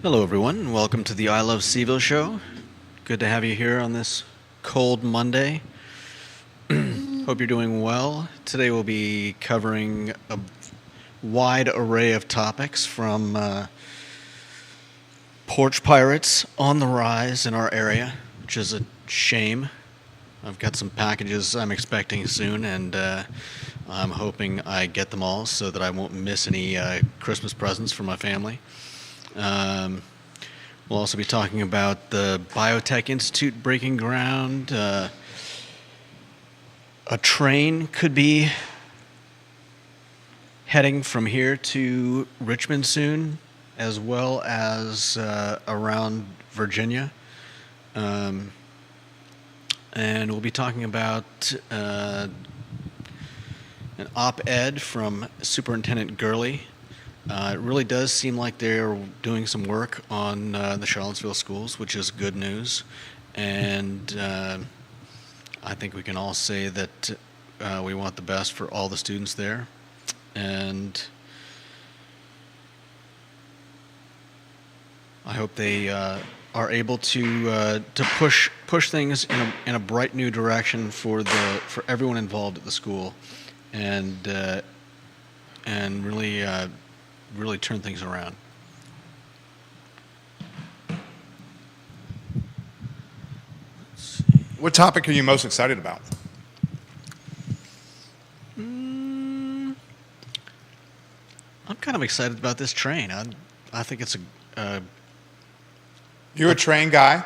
Hello, everyone, and welcome to the I Love Seville show. Good to have you here on this cold Monday. Hope you're doing well. Today we'll be covering a wide array of topics from porch pirates on the rise in our area, which is a shame. I've got some packages I'm expecting soon, and I'm hoping I get them all so that I won't miss any Christmas presents for my family. We'll also be talking about the Biotech Institute breaking ground. A train could be heading from here to Richmond soon, as well as around Virginia. And we'll be talking about an op-ed from Superintendent Gurley. It really does seem like they're doing some work on the Charlottesville schools, which is good news. And I think we can all say that we want the best for all the students there. And I hope they are able to push things in a bright new direction for everyone involved at the school, and really turn things around. What topic are you most excited about? I'm kind of excited about this train. I think it's a You a train guy?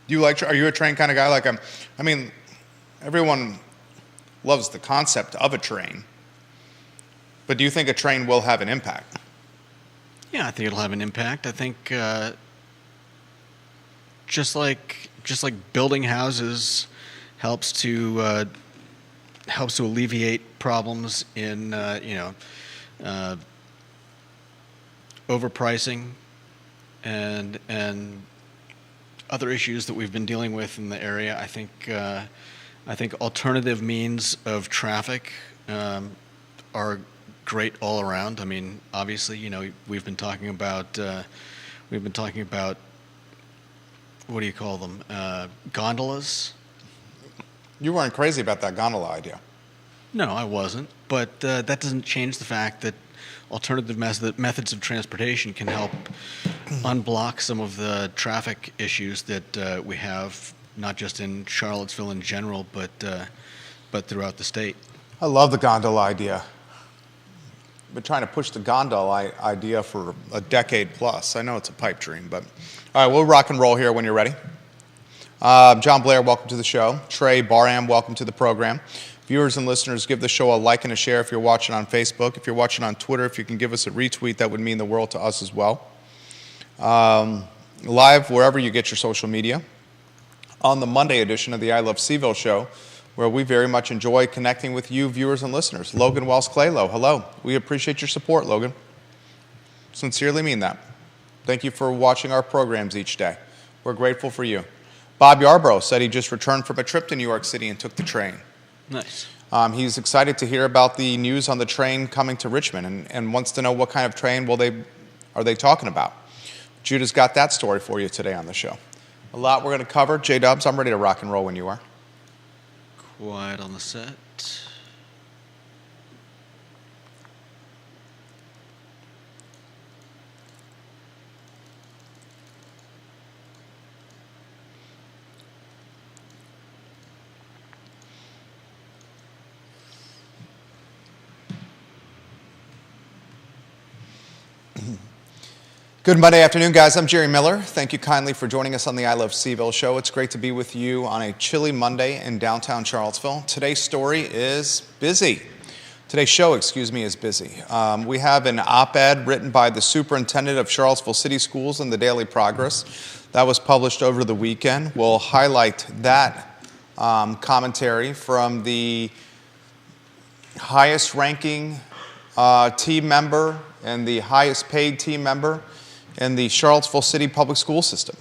Are you a train kind of guy? I mean, everyone loves the concept of a train, but do you think a train will have an impact? Yeah, I think it'll have an impact. I think just like building houses helps to alleviate problems in overpricing and other issues that we've been dealing with in the area. I think alternative means of traffic are great all around. I mean, obviously, we've been talking about what do you call them? Gondolas. You weren't crazy about that gondola idea. No, I wasn't. But that doesn't change the fact that alternative methods of transportation can help unblock some of the traffic issues that we have, not just in Charlottesville in general, but throughout the state. I love the gondola idea. Been trying to push the gondola idea for a decade plus. I know it's a pipe dream, but all right, we'll rock and roll here when you're ready. John Blair, welcome to the show. Trey Barham, welcome to the program. Viewers and listeners, give the show a like and a share if you're watching on Facebook. If you're watching on Twitter, if you can give us a retweet, that would mean the world to us as well. Live wherever you get your social media. On the Monday edition of the I Love Seville show, where we very much enjoy connecting with you, viewers and listeners. Logan Wells-Claylow, hello. We appreciate your support, Logan. Sincerely mean that. Thank you for watching our programs each day. We're grateful for you. Bob Yarbrough said he just returned from a trip to New York City and took the train. Nice. He's excited to hear about the news on the train coming to Richmond and wants to know what kind of train are they talking about. Judah's got that story for you today on the show. A lot we're going to cover. J-Dubs, I'm ready to rock and roll when you are. Quiet on the set. Good Monday afternoon, guys. I'm Jerry Miller. Thank you kindly for joining us on the I Love Seville show. It's great to be with you on a chilly Monday in downtown Charlottesville. Today's story is busy. Today's show, is busy. We have an op-ed written by the superintendent of Charlottesville City Schools in the Daily Progress that was published over the weekend. We'll highlight that commentary from the highest ranking team member and the highest paid team member in the Charlottesville City Public School System.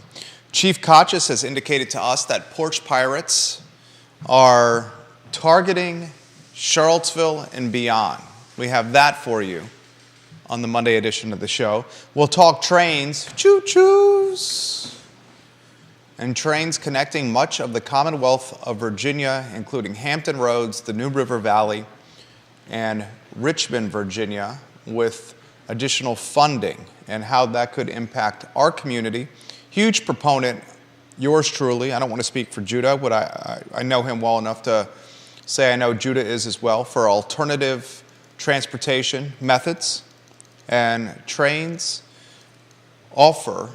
Chief Kotchis has indicated to us that porch pirates are targeting Charlottesville and beyond. We have that for you on the Monday edition of the show. We'll talk trains, choo-choos, and trains connecting much of the Commonwealth of Virginia, including Hampton Roads, the New River Valley, and Richmond, Virginia, with additional funding and how that could impact our community. Huge proponent, yours truly. I don't want to speak for Judah, but I know him well enough to say I know Judah is as well, for alternative transportation methods. And trains offer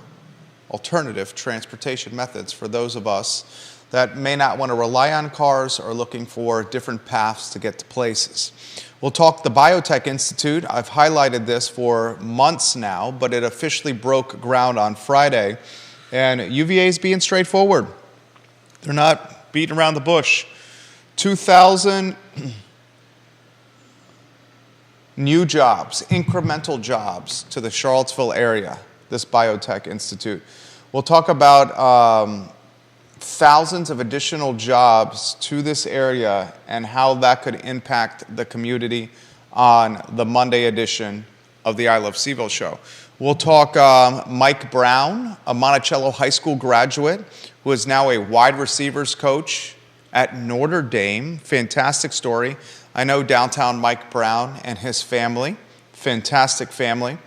alternative transportation methods for those of us that may not want to rely on cars or looking for different paths to get to places. We'll talk the Biotech Institute. I've highlighted this for months now, but it officially broke ground on Friday. And UVA is being straightforward. They're not beating around the bush. 2,000 new jobs, incremental jobs to the Charlottesville area, this Biotech Institute. We'll talk about thousands of additional jobs to this area and how that could impact the community on the Monday edition of the I Love CVille show. We'll talk Mike Brown, a Monticello High School graduate who is now a wide receivers coach at Notre Dame. Fantastic story. I know downtown Mike Brown and his family. Fantastic family.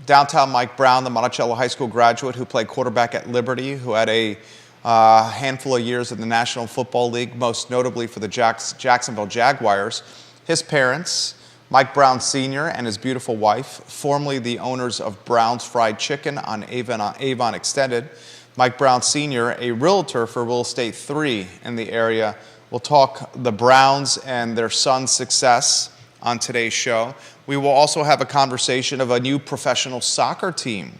Downtown Mike Brown, the Monticello High School graduate who played quarterback at Liberty, who had a handful of years in the National Football League, most notably for the Jacksonville Jaguars. His parents, Mike Brown Sr. and his beautiful wife, formerly the owners of Brown's Fried Chicken on Avon Extended. Mike Brown Sr., a realtor for Real Estate 3 in the area. We'll talk the Browns and their son's success on today's show. We will also have a conversation of a new professional soccer team,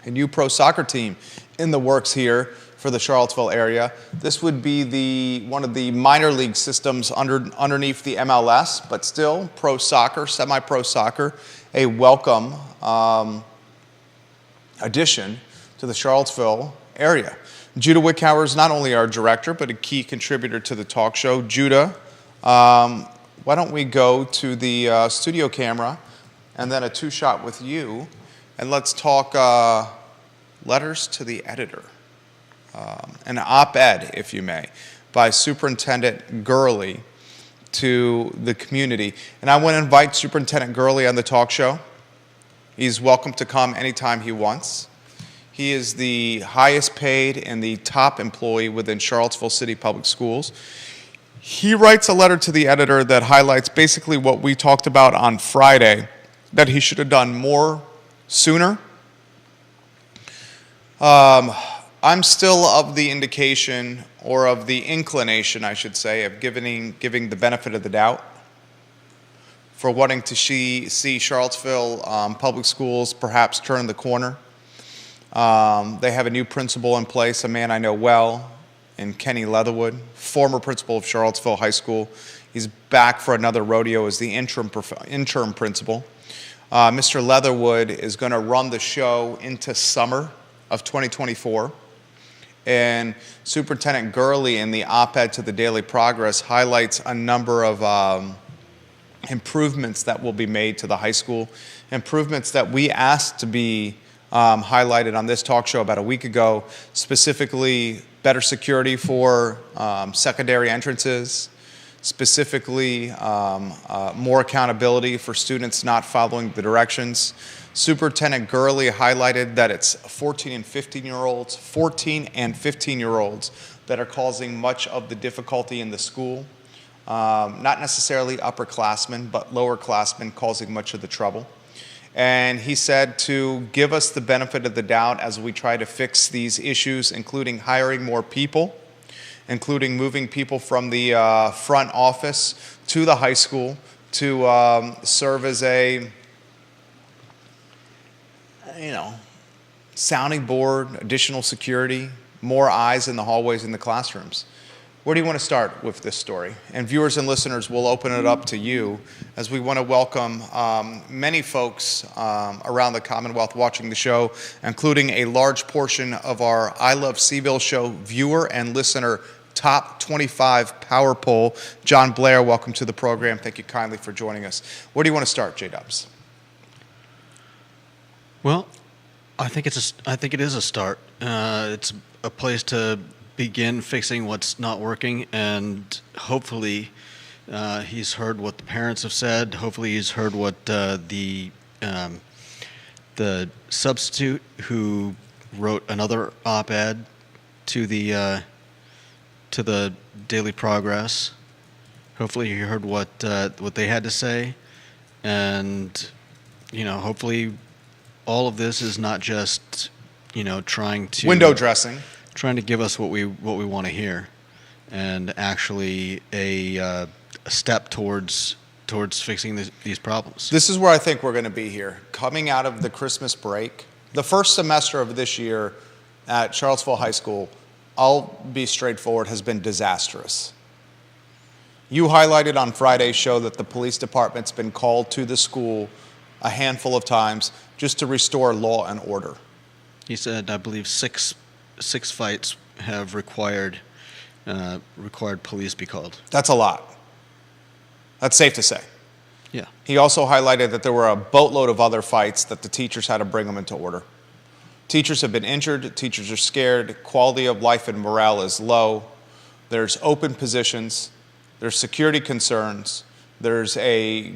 a new pro soccer team in the works here for the Charlottesville area. This would be one of the minor league systems underneath the MLS, but still pro soccer, semi-pro soccer, a welcome addition to the Charlottesville area. Judah Wickhauer is not only our director, but a key contributor to the talk show. Judah, why don't we go to the studio camera and then a two-shot with you, and let's talk letters to the editor. An op-ed, if you may, by Superintendent Gurley to the community. And I want to invite Superintendent Gurley on the talk show. He's welcome to come anytime he wants. He is the highest paid and the top employee within Charlottesville City Public Schools. He writes a letter to the editor that highlights basically what we talked about on Friday, that he should have done more sooner. I'm still of the indication, or of the inclination, I should say, of giving the benefit of the doubt for wanting to see Charlottesville Public Schools perhaps turn the corner. They have a new principal in place, a man I know well, in Kenny Leatherwood, former principal of Charlottesville High School. He's back for another rodeo as the interim principal. Mr. Leatherwood is going to run the show into summer of 2024. And Superintendent Gurley, in the op-ed to the Daily Progress, highlights a number of improvements that will be made to the high school, improvements that we asked to be highlighted on this talk show about a week ago, specifically better security for secondary entrances, specifically more accountability for students not following the directions. Superintendent Gurley highlighted that it's 14 and 15-year-olds that are causing much of the difficulty in the school. Not necessarily upperclassmen, but lowerclassmen causing much of the trouble. And he said to give us the benefit of the doubt as we try to fix these issues, including hiring more people, including moving people from the front office to the high school to serve as a sounding board, additional security, more eyes in the hallways in the classrooms. Where do you want to start with this story? And viewers and listeners, will open it up to you as we want to welcome many folks around the Commonwealth watching the show, including a large portion of our I Love CVille show viewer and listener top 25 power poll. John Blair, welcome to the program. Thank you kindly for joining us. Where do you want to start, J-Dubs? Well, I think it is a start. It's a place to begin fixing what's not working, and hopefully he's heard what the parents have said. Hopefully he's heard what the substitute who wrote another op-ed to the Daily Progress. Hopefully he heard what they had to say, and hopefully all of this is not just trying to window dressing, trying to give us what we want to hear, and actually a step towards fixing these problems. This is where I think we're going to be here. Coming out of the Christmas break, the first semester of this year at Charlottesville High School, I'll be straightforward, has been disastrous. You highlighted on Friday's show that the police department's been called to the school a handful of times just to restore law and order. He said, I believe, six fights have required police be called. That's a lot. That's safe to say. Yeah. He also highlighted that there were a boatload of other fights that the teachers had to bring them into order. Teachers have been injured. Teachers are scared. Quality of life and morale is low. There's open positions. There's security concerns. There's a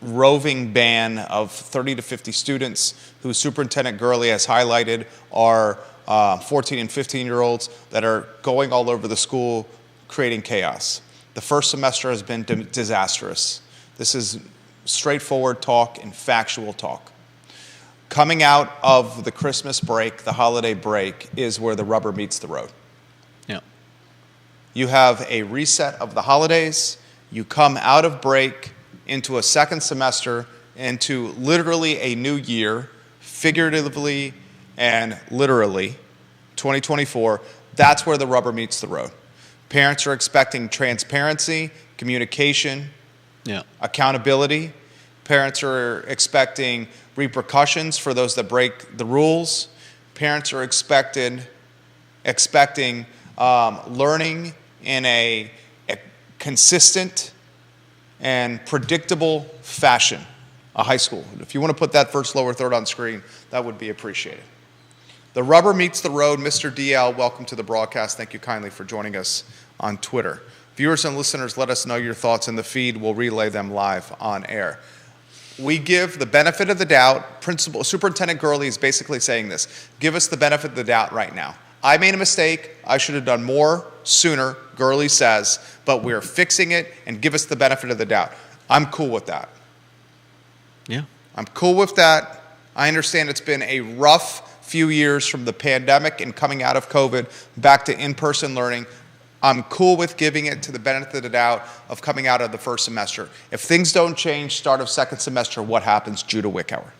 roving ban of 30 to 50 students who Superintendent Gurley has highlighted are 14 and 15-year-olds that are going all over the school, creating chaos. The first semester has been disastrous. This is straightforward talk and factual talk. Coming out of the Christmas break, the holiday break, is where the rubber meets the road. Yeah. You have a reset of the holidays. You come out of break into a second semester, into literally a new year, figuratively and literally, 2024. That's where the rubber meets the road. Parents are expecting transparency, communication, accountability. Parents are expecting repercussions for those that break the rules. Parents are expecting learning in a consistent and predictable fashion. A high school. If you want to put that first, lower, third on screen, that would be appreciated. The rubber meets the road. Mr. DL, welcome to the broadcast. Thank you kindly for joining us on Twitter. Viewers and listeners, let us know your thoughts in the feed. We'll relay them live on air. We give the benefit of the doubt. Superintendent Gurley is basically saying this. Give us the benefit of the doubt right now. I made a mistake. I should have done more sooner, Gurley says, but we're fixing it and give us the benefit of the doubt. I'm cool with that. Yeah. I'm cool with that. I understand it's been a rough few years from the pandemic and coming out of COVID back to in-person learning. I'm cool with giving it to the benefit of the doubt of coming out of the first semester. If things don't change, start of second semester, what happens, Judah Wickhauer?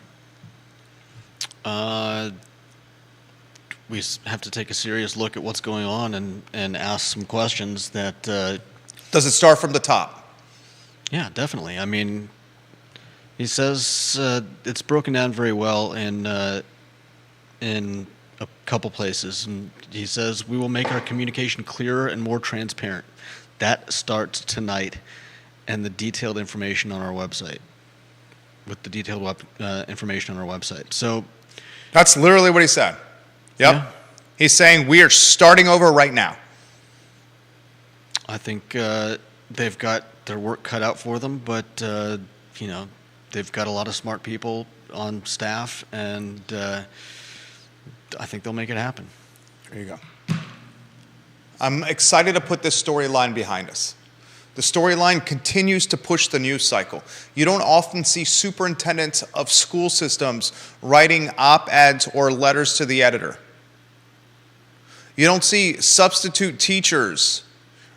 We have to take a serious look at what's going on and ask some questions that... Does it start from the top? Yeah, definitely. I mean, he says it's broken down very well in a couple places. And he says, we will make our communication clearer and more transparent. That starts tonight, and the detailed information on our website. With the detailed information on our website. So... That's literally what he said. Yep. Yeah. He's saying we are starting over right now. I think they've got their work cut out for them, but, they've got a lot of smart people on staff, and I think they'll make it happen. There you go. I'm excited to put this storyline behind us. The storyline continues to push the news cycle. You don't often see superintendents of school systems writing op-eds or letters to the editor. You don't see substitute teachers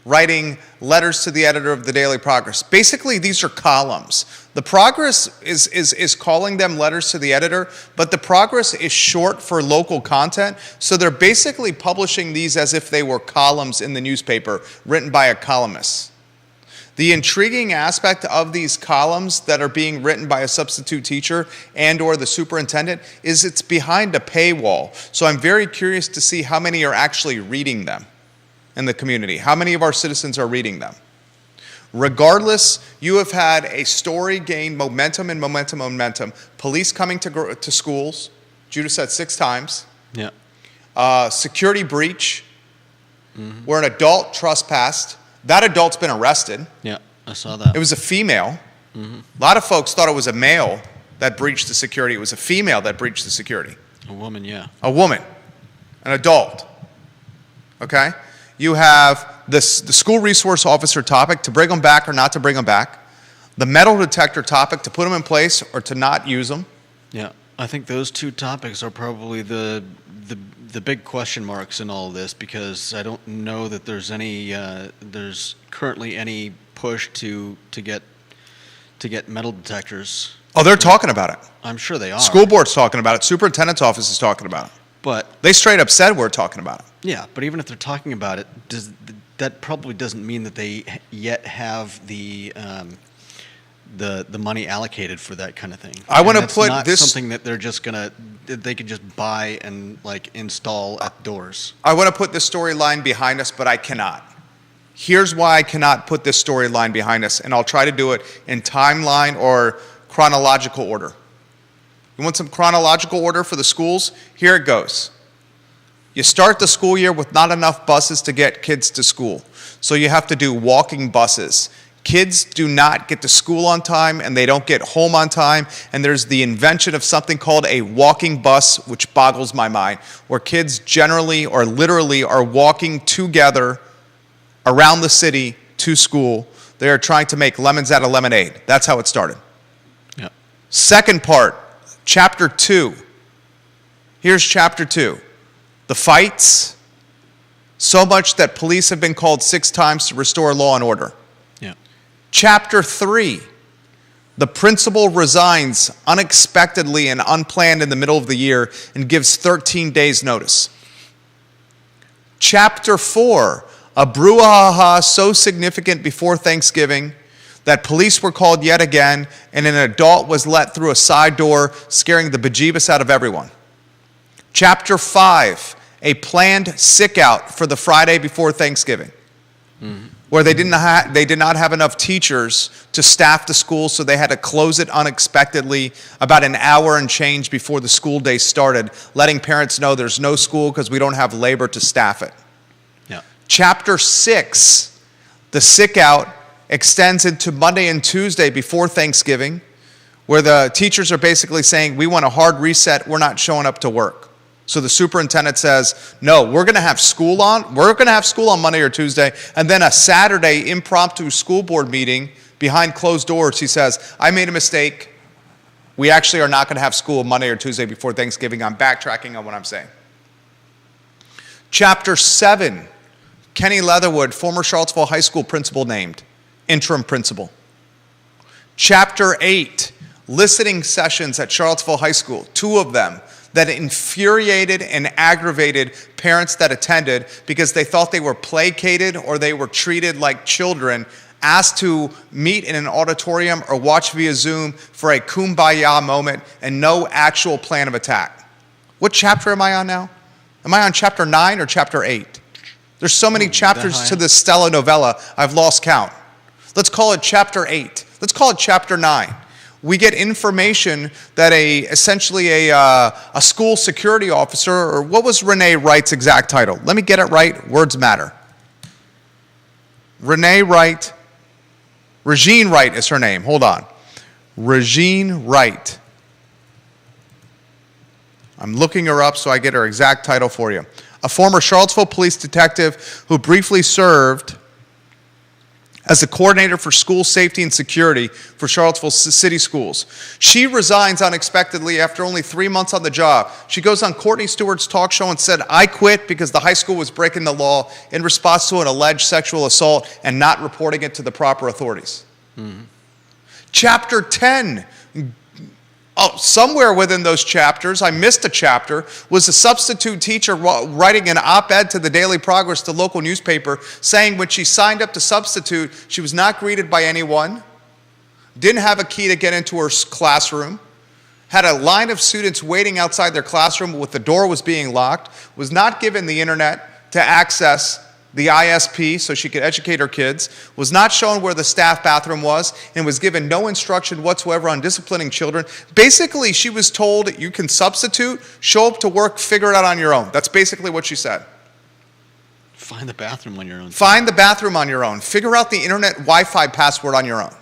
writing letters to the editor of the Daily Progress. Basically, these are columns. The Progress is calling them letters to the editor, but the Progress is short for local content, so they're basically publishing these as if they were columns in the newspaper written by a columnist. The intriguing aspect of these columns that are being written by a substitute teacher and or the superintendent is it's behind a paywall. So I'm very curious to see how many are actually reading them. in the community? How many of our citizens are reading them? Regardless, you have had a story gain momentum and momentum and momentum. Police coming to schools, Judah said 6 times. Yeah. Security breach, where an adult trespassed. That adult's been arrested. Yeah, I saw that. It was a female. A lot of folks thought it was a male that breached the security. It was a female that breached the security. A woman, yeah. A woman, an adult. Okay? You have the school resource officer topic, to bring them back or not to bring them back. The metal detector topic, to put them in place or to not use them. Yeah, I think those 2 topics are probably the big question marks in all of this, because I don't know that there's currently any push to get metal detectors. Oh, they're talking about it. I'm sure they are. School board's talking about it. Superintendent's office is talking about it. But they straight up said we're talking about it. Yeah, but even if they're talking about it, that probably doesn't mean that they yet have the money allocated for that kind of thing. I want to put not this something that they can just buy and install at doors. I want to put this storyline behind us, but I cannot. Here's why I cannot put this storyline behind us, and I'll try to do it in timeline or chronological order. You want some chronological order for the schools? Here it goes. You start the school year with not enough buses to get kids to school, so you have to do walking buses. Kids do not get to school on time, and they don't get home on time, and there's the invention of something called a walking bus, which boggles my mind, where kids generally or literally are walking together around the city to school. They are trying to make lemons out of lemonade. That's how it started. Yeah. Second part, chapter 2. Here's chapter 2. The fights, so much that police have been called 6 times to restore law and order. Yeah. Chapter 3, the principal resigns unexpectedly and unplanned in the middle of the year and gives 13 days notice. Chapter 4, a brouhaha so significant before Thanksgiving that police were called yet again, and an adult was let through a side door, scaring the bejeebus out of everyone. Chapter 5, a planned sick out for the Friday before Thanksgiving, where they did not have enough teachers to staff the school, so they had to close it unexpectedly about an hour and change before the school day started, letting parents know there's no school because we don't have labor to staff it. Yeah. Chapter 6, the sick out extends into Monday and Tuesday before Thanksgiving, where the teachers are basically saying, we want a hard reset, we're not showing up to work. So the superintendent says, no, we're going to have school on Monday or Tuesday, and then a Saturday impromptu school board meeting behind closed doors. He says, I made a mistake. We actually are not going to have school Monday or Tuesday before Thanksgiving. I'm backtracking on what I'm saying. Chapter 7, Kenny Leatherwood, former Charlottesville High School principal named, interim principal. Chapter 8, listening sessions at Charlottesville High School, 2 of them, that infuriated and aggravated parents that attended because they thought they were placated or they were treated like children, asked to meet in an auditorium or watch via Zoom for a kumbaya moment and no actual plan of attack. What chapter am I on now? Am I on chapter 9 or chapter 8? There's so many chapters to this Stella novella, I've lost count. Let's call it chapter 8. Let's call it chapter 9. We get information that essentially a school security officer, or what was Renee Wright's exact title? Let me get it right. Words matter. Regine Wright is her name. Hold on. Regine Wright. I'm looking her up so I get her exact title for you. A former Charlottesville police detective who briefly served as the coordinator for school safety and security for Charlottesville City Schools. She resigns unexpectedly after only 3 months on the job. She goes on Courtney Stewart's talk show and said, I quit because the high school was breaking the law in response to an alleged sexual assault and not reporting it to the proper authorities. Chapter 10, somewhere within those chapters, I missed a chapter, was a substitute teacher writing an op-ed to the Daily Progress, the local newspaper, saying when she signed up to substitute, she was not greeted by anyone, didn't have a key to get into her classroom, had a line of students waiting outside their classroom with the door was being locked, was not given the internet to access the ISP, so she could educate her kids, was not shown where the staff bathroom was, and was given no instruction whatsoever on disciplining children. Basically, she was told you can substitute, show up to work, figure it out on your own. That's basically what she said. Find the bathroom on your own. Find the bathroom on your own. Figure out the internet Wi-Fi password on your own.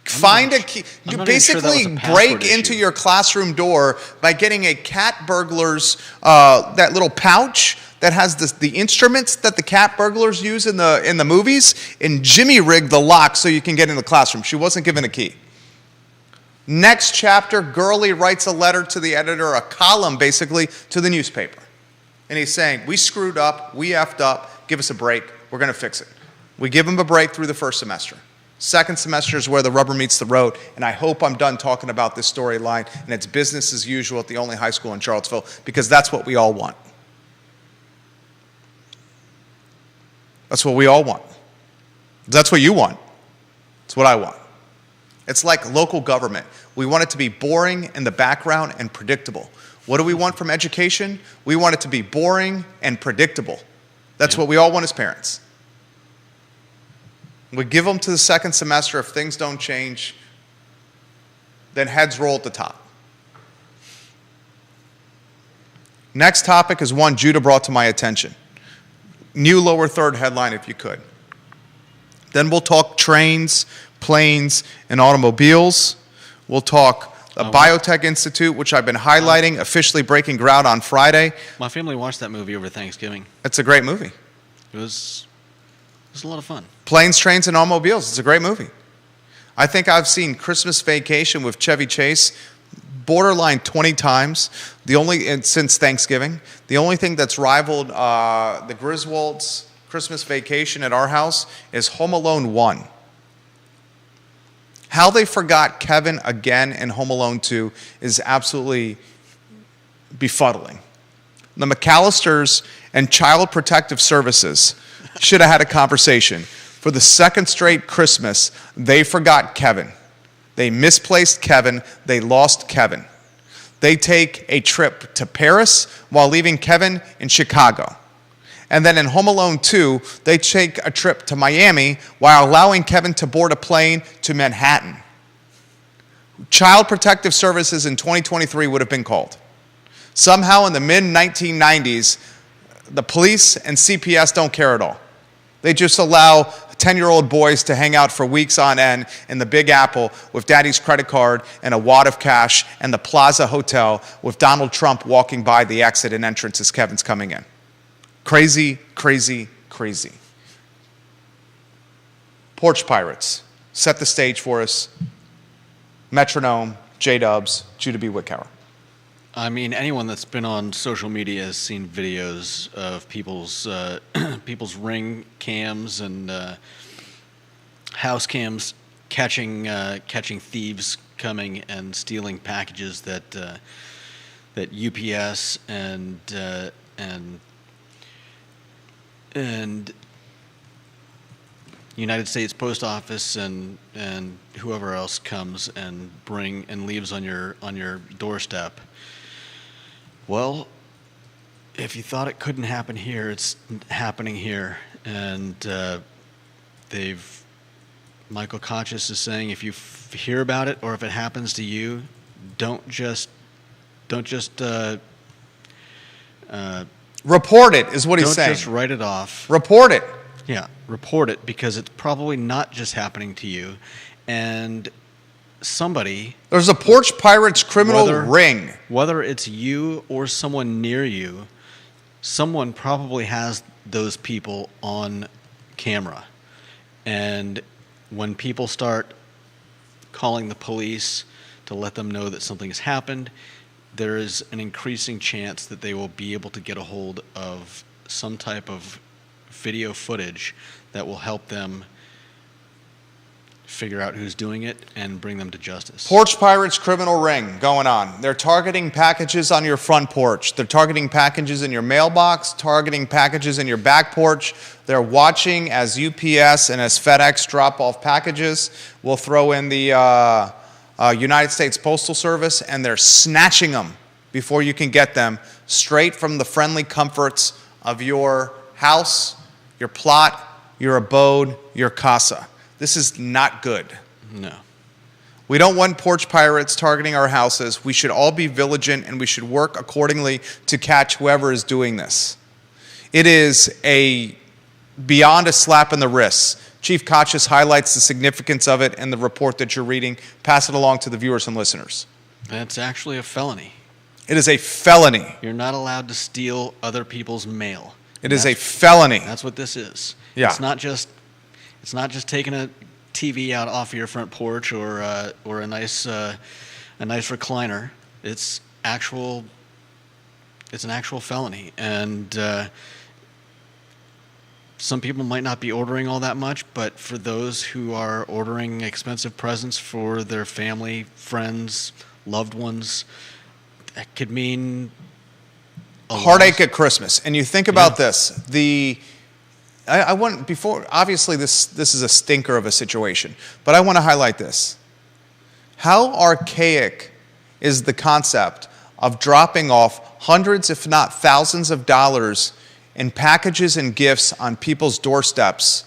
Find a key. You basically break into your classroom door by getting a cat burglar's, that little pouch that has the instruments that the cat burglars use in the movies, and jimmy rig the lock so you can get in the classroom. She wasn't given a key. Next chapter, Gurley writes a letter to the editor, a column basically, to the newspaper. And he's saying, we screwed up, we effed up, give us a break, we're going to fix it. We give him a break through the first semester. Second semester is where the rubber meets the road, and I hope I'm done talking about this storyline, and it's business as usual at the only high school in Charlottesville, because that's what we all want. That's what we all want. That's what you want. It's what I want. It's like local government. We want it to be boring in the background and predictable. What do we want from education? We want it to be boring and predictable. That's what we all want as parents. We give them to the second semester. If things don't change, then heads roll at the top. Next topic is one Judah brought to my attention. New lower third headline, if you could. Then we'll talk trains, planes, and automobiles. We'll talk the Biotech Institute, which I've been highlighting, officially breaking ground on Friday. My family watched that movie over Thanksgiving. It's a great movie. It was a lot of fun. Planes, Trains, and Automobiles. It's a great movie. I think I've seen Christmas Vacation with Chevy Chase borderline 20 times, since Thanksgiving. The only thing that's rivaled the Griswolds' Christmas Vacation at our house is Home Alone 1. How they forgot Kevin again in Home Alone 2 is absolutely befuddling. The McAllisters and Child Protective Services should have had a conversation. For the second straight Christmas, they forgot Kevin. They misplaced Kevin. They lost Kevin. They take a trip to Paris while leaving Kevin in Chicago. And then in Home Alone 2, they take a trip to Miami while allowing Kevin to board a plane to Manhattan. Child Protective Services in 2023 would have been called. Somehow in the mid-1990s, the police and CPS don't care at all. They just allow 10-year-old boys to hang out for weeks on end in the Big Apple with daddy's credit card and a wad of cash and the Plaza Hotel with Donald Trump walking by the exit and entrance as Kevin's coming in. Crazy, crazy, crazy. Porch Pirates. Set the stage for us. Metronome, J-Dubs, Judah B. Wickower. I mean, anyone that's been on social media has seen videos of people's Ring cams and house cams catching thieves coming and stealing packages that UPS and United States Post Office and whoever else comes and leaves on your doorstep. Well, if you thought it couldn't happen here, it's happening here. And Michael Conscious is saying, if you hear about it or if it happens to you, don't just report it is what he's saying. Don't just write it off. Report it. Yeah, report it, because it's probably not just happening to you. And somebody... There's a Porch Pirates criminal ring. Whether it's you or someone near you, someone probably has those people on camera. And when people start calling the police to let them know that something has happened, there is an increasing chance that they will be able to get a hold of some type of video footage that will help them figure out who's doing it and bring them to justice. Porch Pirates criminal ring going on. They're targeting packages on your front porch. They're targeting packages in your mailbox, targeting packages in your back porch. They're watching as UPS and as FedEx drop off packages. We'll throw in the United States Postal Service, and they're snatching them before you can get them straight from the friendly comforts of your house, your plot, your abode, your casa. This is not good. No. We don't want porch pirates targeting our houses. We should all be vigilant, and we should work accordingly to catch whoever is doing this. It is beyond a slap in the wrist. Chief Kachis highlights the significance of it in the report that you're reading. Pass it along to the viewers and listeners. That's actually a felony. It is a felony. You're not allowed to steal other people's mail. It is a felony. That's what this is. Yeah. It's not just taking a TV out off your front porch or a nice recliner. It's an actual felony, and some people might not be ordering all that much, but for those who are ordering expensive presents for their family, friends, loved ones, that could mean a Heartache loss. at Christmas. And you think about this. Obviously this is a stinker of a situation, but I want to highlight this. How archaic is the concept of dropping off hundreds, if not thousands of dollars in packages and gifts on people's doorsteps,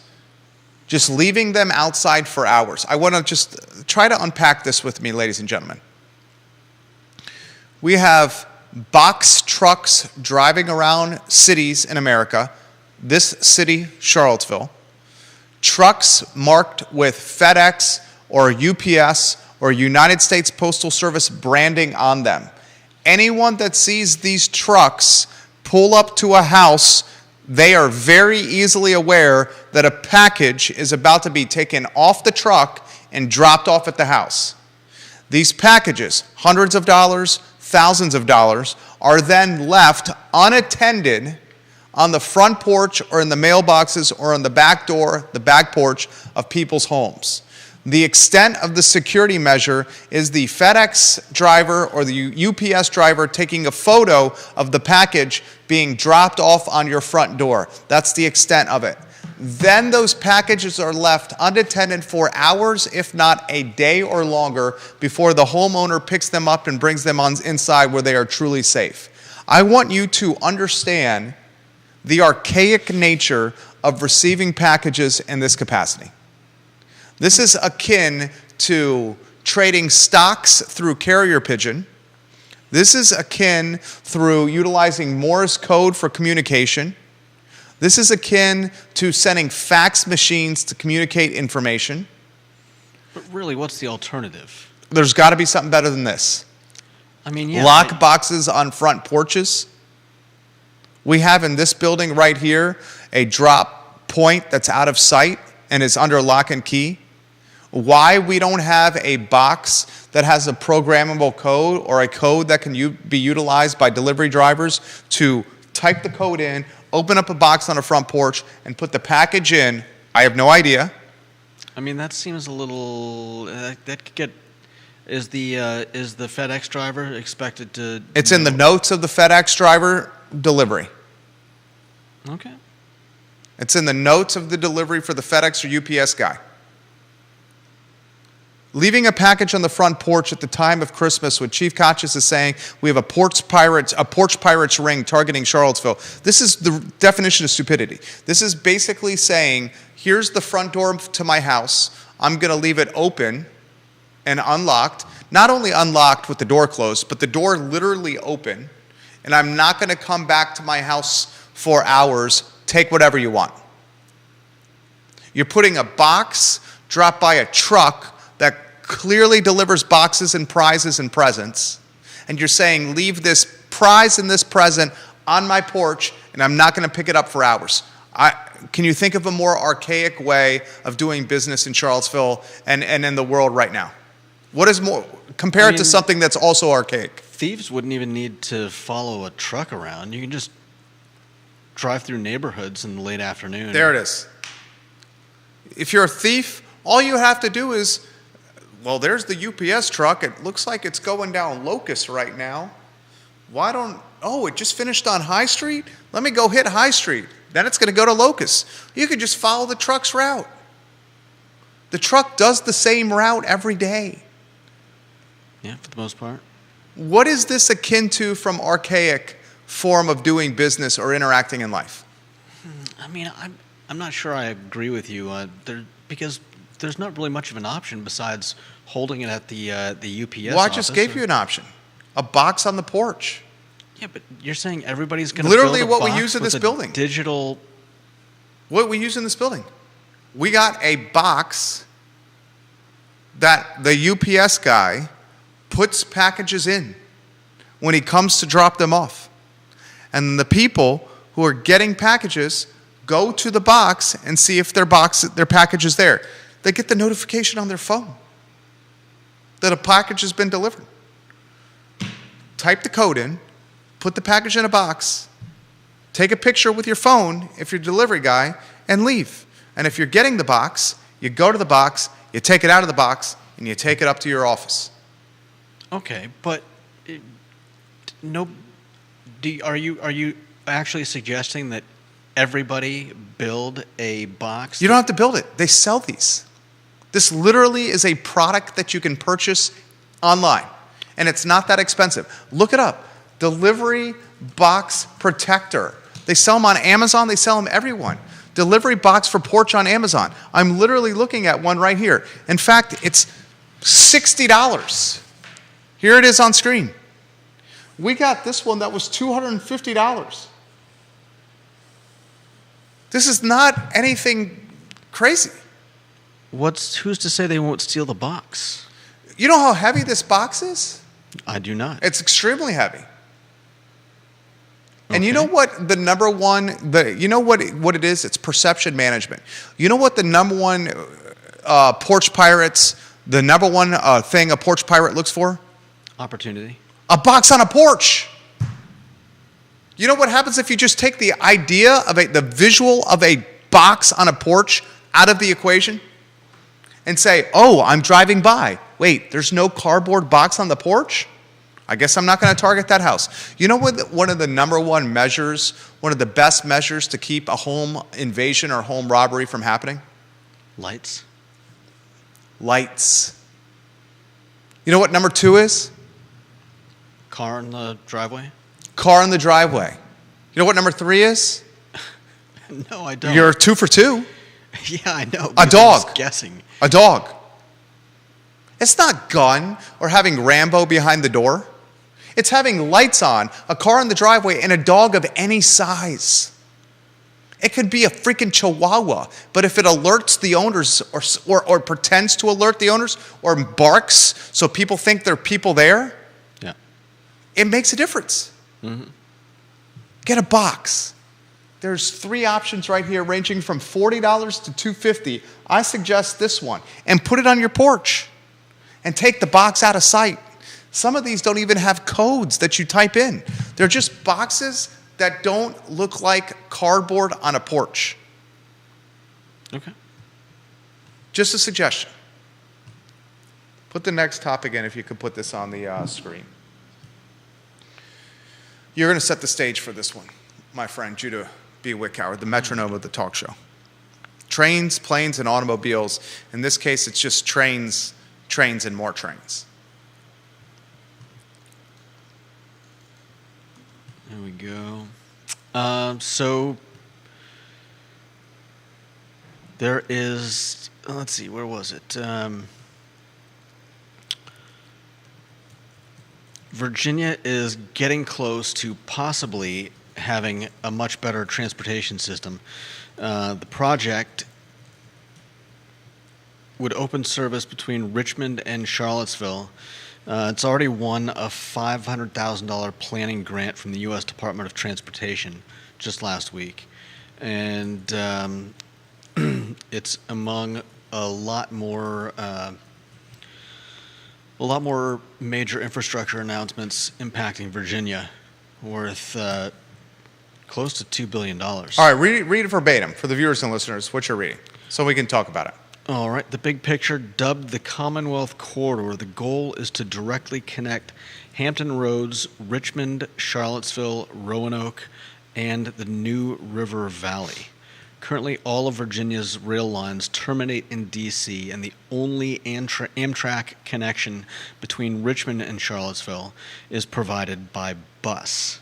just leaving them outside for hours? I want to just try to unpack this with me, ladies and gentlemen. We have box trucks driving around cities in America, this city, Charlottesville, trucks marked with FedEx or UPS or United States Postal Service branding on them. Anyone that sees these trucks pull up to a house, they are very easily aware that a package is about to be taken off the truck and dropped off at the house. These packages, hundreds of dollars, thousands of dollars, are then left unattended on the front porch or in the mailboxes or on the back door, the back porch of people's homes. The extent of the security measure is the FedEx driver or the UPS driver taking a photo of the package being dropped off on your front door. That's the extent of it. Then those packages are left unattended for hours, if not a day or longer, before the homeowner picks them up and brings them inside where they are truly safe. I want you to understand the archaic nature of receiving packages in this capacity. This is akin to trading stocks through carrier pigeon. This is akin through utilizing Morse code for communication. This is akin to sending fax machines to communicate information. But really, what's the alternative? There's got to be something better than this. I mean, yeah. Lock boxes on front porches. We have in this building right here a drop point that's out of sight and is under lock and key. Why we don't have a box that has a programmable code or a code that can be utilized by delivery drivers to type the code in, open up a box on a front porch, and put the package in, I have no idea. I mean, that seems a little. That could get. Is the FedEx driver expected to? It's in the notes of the FedEx driver delivery. Okay. It's in the notes of the delivery for the FedEx or UPS guy. Leaving a package on the front porch at the time of Christmas, what Chief Kachis is saying, we have a porch pirates ring targeting Charlottesville. This is the definition of stupidity. This is basically saying, here's the front door to my house. I'm going to leave it open and unlocked. Not only unlocked with the door closed, but the door literally open. And I'm not going to come back to my house for hours. Take whatever you want. You're putting a box dropped by a truck that clearly delivers boxes and prizes and presents, and you're saying, leave this prize and this present on my porch, and I'm not going to pick it up for hours. Can you think of a more archaic way of doing business in Charlottesville and in the world right now? What is more? Compare it to something that's also archaic. Thieves wouldn't even need to follow a truck around. You can just drive through neighborhoods in the late afternoon. There it is. If you're a thief, all you have to do is, well, there's the UPS truck. It looks like it's going down Locust right now. It just finished on High Street? Let me go hit High Street. Then it's going to go to Locust. You could just follow the truck's route. The truck does the same route every day. Yeah, for the most part. What is this akin to from archaic form of doing business or interacting in life? I mean, I'm not sure I agree with you because there's not really much of an option besides holding it at the UPS Well, I office. just gave you an option. A box on the porch. Yeah, but you're saying everybody's going to Literally build a what we box use in with this a building. Digital. What we use in this building. We got a box that the UPS guy puts packages in when he comes to drop them off. And the people who are getting packages go to the box and see if their package is there. They get the notification on their phone that a package has been delivered. Type the code in, put the package in a box, take a picture with your phone if you're a delivery guy, and leave. And if you're getting the box, you go to the box, you take it out of the box, and you take it up to your office. Okay, but are you actually suggesting that everybody build a box? You don't have to build it. They sell these. This literally is a product that you can purchase online, and it's not that expensive. Look it up. Delivery Box Protector. They sell them on Amazon. They sell them everyone. Delivery box for porch on Amazon. I'm literally looking at one right here. In fact, it's $60. Here it is on screen. We got this one that was $250. This is not anything crazy. Who's to say they won't steal the box? You know how heavy this box is? I do not. It's extremely heavy. And you Okay. know what the number one, you know what it is? It's perception management. You know what the number one porch pirates, the number one thing a porch pirate looks for? Opportunity. A box on a porch. You know what happens if you just take the idea of the visual of a box on a porch out of the equation and say, oh, I'm driving by. Wait, there's no cardboard box on the porch? I guess I'm not going to target that house. You know what one of the number one measures, one of the best measures to keep a home invasion or home robbery from happening? Lights. Lights. You know what number two is? Car in the driveway. Car in the driveway. You know what number three is? No, I don't. You're 2 for 2. Yeah, I know. A I'm dog. just guessing. A dog. It's not gun or having Rambo behind the door. It's having lights on, a car in the driveway, and a dog of any size. It could be a freaking Chihuahua, but if it alerts the owners or pretends to alert the owners or barks so people think there are people there, Yeah. it makes a difference. Mm-hmm. Get a box. There's 3 options right here ranging from $40 to $250. I suggest this one. And put it on your porch. And take the box out of sight. Some of these don't even have codes that you type in. They're just boxes that don't look like cardboard on a porch. Okay. Just a suggestion. Put the next topic in if you could put this on the screen. You're going to set the stage for this one, my friend Judah B. Wickhauer, the metronome of the talk show. Trains, planes, and automobiles. In this case, it's just trains, and more trains. There we go. So there is, let's see, where was it? Virginia is getting close to possibly having a much better transportation system. The project would open service between Richmond and Charlottesville. It's already won a $500,000 planning grant from the U.S. Department of Transportation just last week. And it's among a lot more major infrastructure announcements impacting Virginia, worth close to $2 billion. All right, read it verbatim for the viewers and listeners, what you're reading, so we can talk about it. All right, the big picture, dubbed the Commonwealth Corridor, the goal is to directly connect Hampton Roads, Richmond, Charlottesville, Roanoke, and the New River Valley. Currently, all of Virginia's rail lines terminate in D.C., and the only Amtrak connection between Richmond and Charlottesville is provided by bus.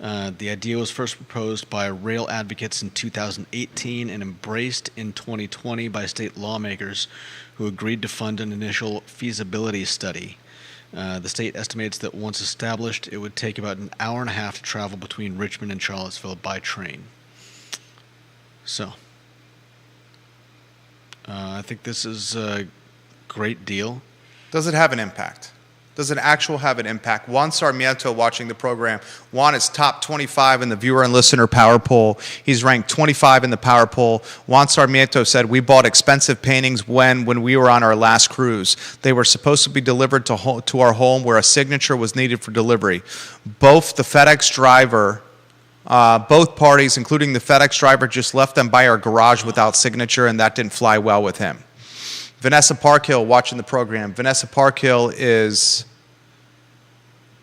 The idea was first proposed by rail advocates in 2018 and embraced in 2020 by state lawmakers who agreed to fund an initial feasibility study. The state estimates that once established, it would take about an hour and a half to travel between Richmond and Charlottesville by train. So, I think this is a great deal. Does it have an impact? Does it actually have an impact? Juan Sarmiento, watching the program, Juan is top 25 in the viewer and listener power poll. He's ranked 25 in the power poll. Juan Sarmiento said, we bought expensive paintings when we were on our last cruise. They were supposed to be delivered to our home where a signature was needed for delivery. Both the FedEx driver, both parties, including the FedEx driver, just left them by our garage without signature, and that didn't fly well with him. Vanessa Parkhill, watching the program. Vanessa Parkhill is